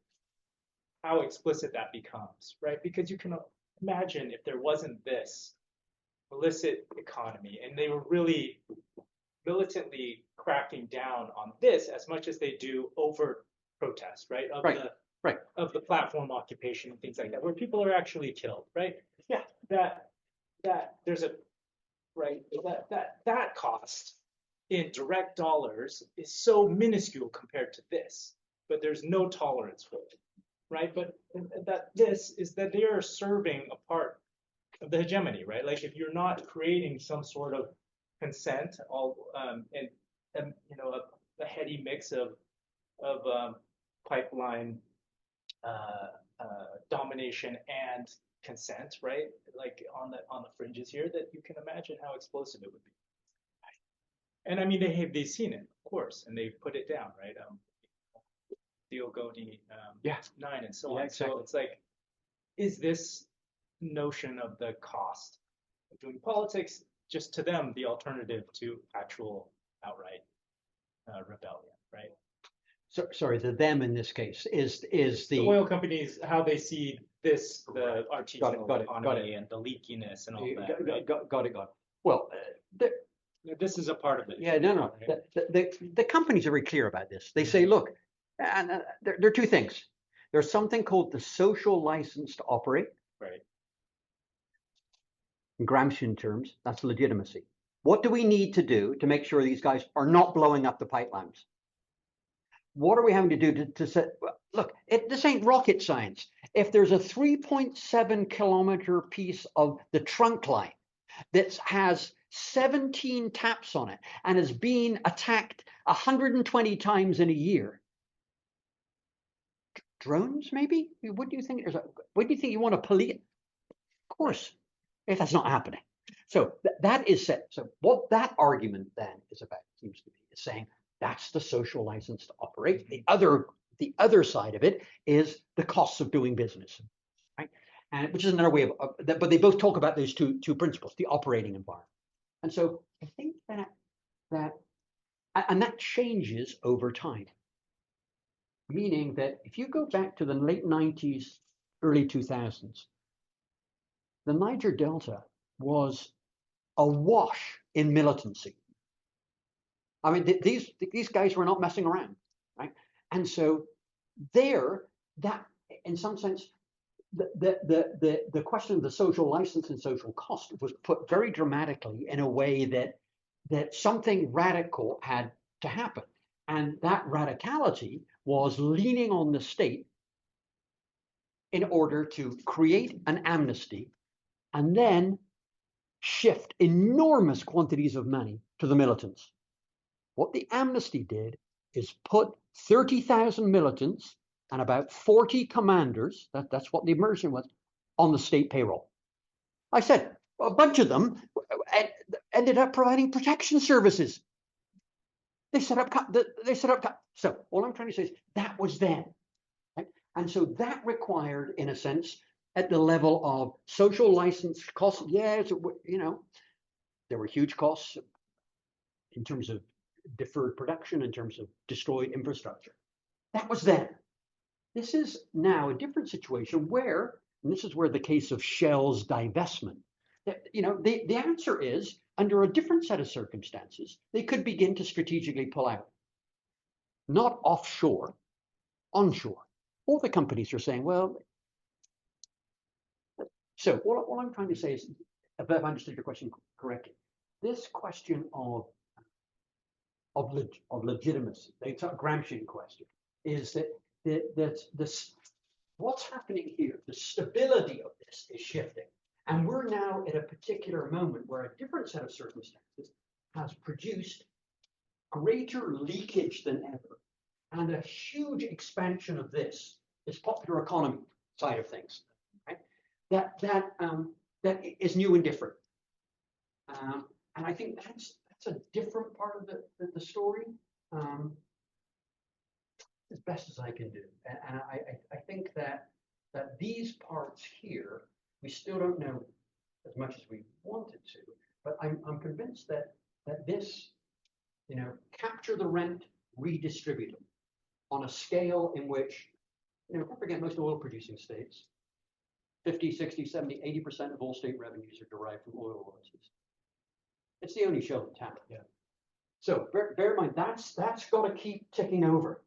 how explicit that becomes, right? Because you can imagine if there wasn't this illicit economy, and they were really militantly cracking down on this as much as they do over protest, right? Of the platform occupation and things like that, where people are actually killed, right? Yeah. That there's a right that cost in direct dollars is so minuscule compared to this, but there's no tolerance for it, right? But that they are serving a part of the hegemony, right? Like if you're not creating some sort of consent, and a heady mix of pipeline domination and consent, right? Like on the fringes here, that you can imagine how explosive it would be. And I mean, they've seen it, of course, and they've put it down, right? Theo Goni, 9, and so on. Exactly. So it's like, is this notion of the cost of doing politics just to them the alternative to actual outright rebellion, right? So, sorry, the them in this case is the oil companies, how they see this, the artisanal got it. economy and the leakiness and all that. Right? Got it. Well, This is a part of it. yeah, no. Right? The companies are very clear about this. They say, look, and there are two things. There's something called the social license to operate. Right. In Gramscian terms, that's legitimacy. What do we need to do to make sure these guys are not blowing up the pipelines? What are we having to do to set? Look, this ain't rocket science. If there's a 3.7 kilometer piece of the trunk line that has 17 taps on it and is being attacked 120 times in a year, drones maybe? What do you think? What do you think you want to police? Of course, if that's not happening. So that is set. So what that argument then is about, seems to be, is saying that's the social license to operate. The other side of it is the costs of doing business, right? And which is another way of but they both talk about those two principles, the operating environment. And so I think that changes over time. Meaning that if you go back to the late 90s, early 2000s, the Niger Delta was awash in militancy. I mean, these guys were not messing around, right? And so that in some sense, the question of the social license and social cost was put very dramatically in a way that something radical had to happen. And that radicality was leaning on the state in order to create an amnesty and then shift enormous quantities of money to the militants. What the amnesty did is put 30,000 militants and about 40 commanders, that's what the immersion was, on the state payroll. I said, a bunch of them ended up providing protection services. They set up. So all I'm trying to say is that was then, right? And so that required, in a sense, at the level of social license costs. Yes, there were huge costs in terms of deferred production, in terms of destroyed infrastructure. That was then. This is now a different situation where, and this is where the case of Shell's divestment, the answer is, under a different set of circumstances, they could begin to strategically pull out. Not offshore, onshore. All the companies are saying, well, so all I'm trying to say is, if I've understood your question correctly, this question of legitimacy, the Gramscian question, is that what's happening here, the stability of this is shifting. And we're now at a particular moment where a different set of circumstances has produced greater leakage than ever, and a huge expansion of this popular economy side of things, right? That is new and different, and I think that's a different part of the story, as best as I can do. And I think that these parts here, we still don't know as much as we wanted to, but I'm convinced that this, capture the rent, redistribute them on a scale in which, don't forget, most oil producing states, 50, 60, 70, 80% of all state revenues are derived from oil royalties. It's the only show in town. Yeah. So bear in mind, that's got to keep ticking over.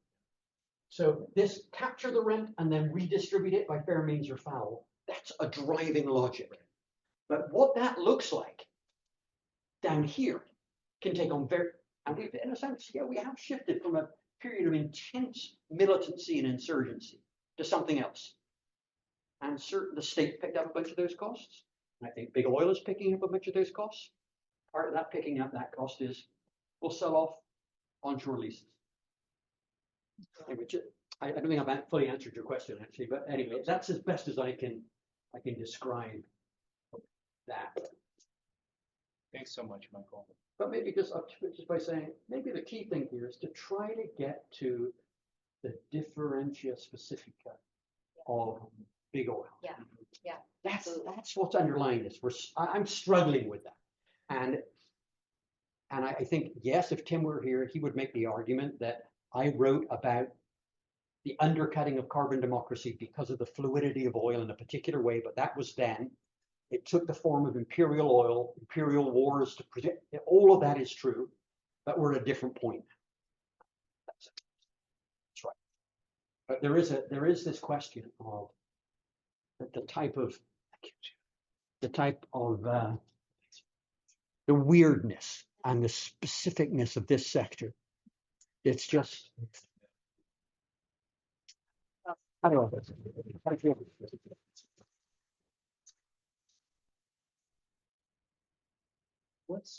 So this capture the rent and then redistribute it by fair means or foul, that's a driving logic. But what that looks like down here can take on and we've, in a sense, we have shifted from a period of intense militancy and insurgency to something else. And the state picked up a bunch of those costs. And I think big oil is picking up a bunch of those costs. Part of that picking up that cost is we'll sell off onshore leases. Which I don't think I've fully answered your question, actually, but anyway, that's as best as I can describe that. Thanks so much, Michael. But maybe just by saying, maybe the key thing here is to try to get to the differentia specifica of big oil. Yeah, yeah. That's what's underlying this. I'm struggling with that, and I think, yes, if Tim were here, he would make the argument that I wrote about the undercutting of carbon democracy because of the fluidity of oil in a particular way, but that was then. It took the form of imperial oil, imperial wars to predict. All of that is true, but we're at a different point. That's right. But there is this question of the type of the weirdness and the specificness of this sector. It's just. I don't know. What's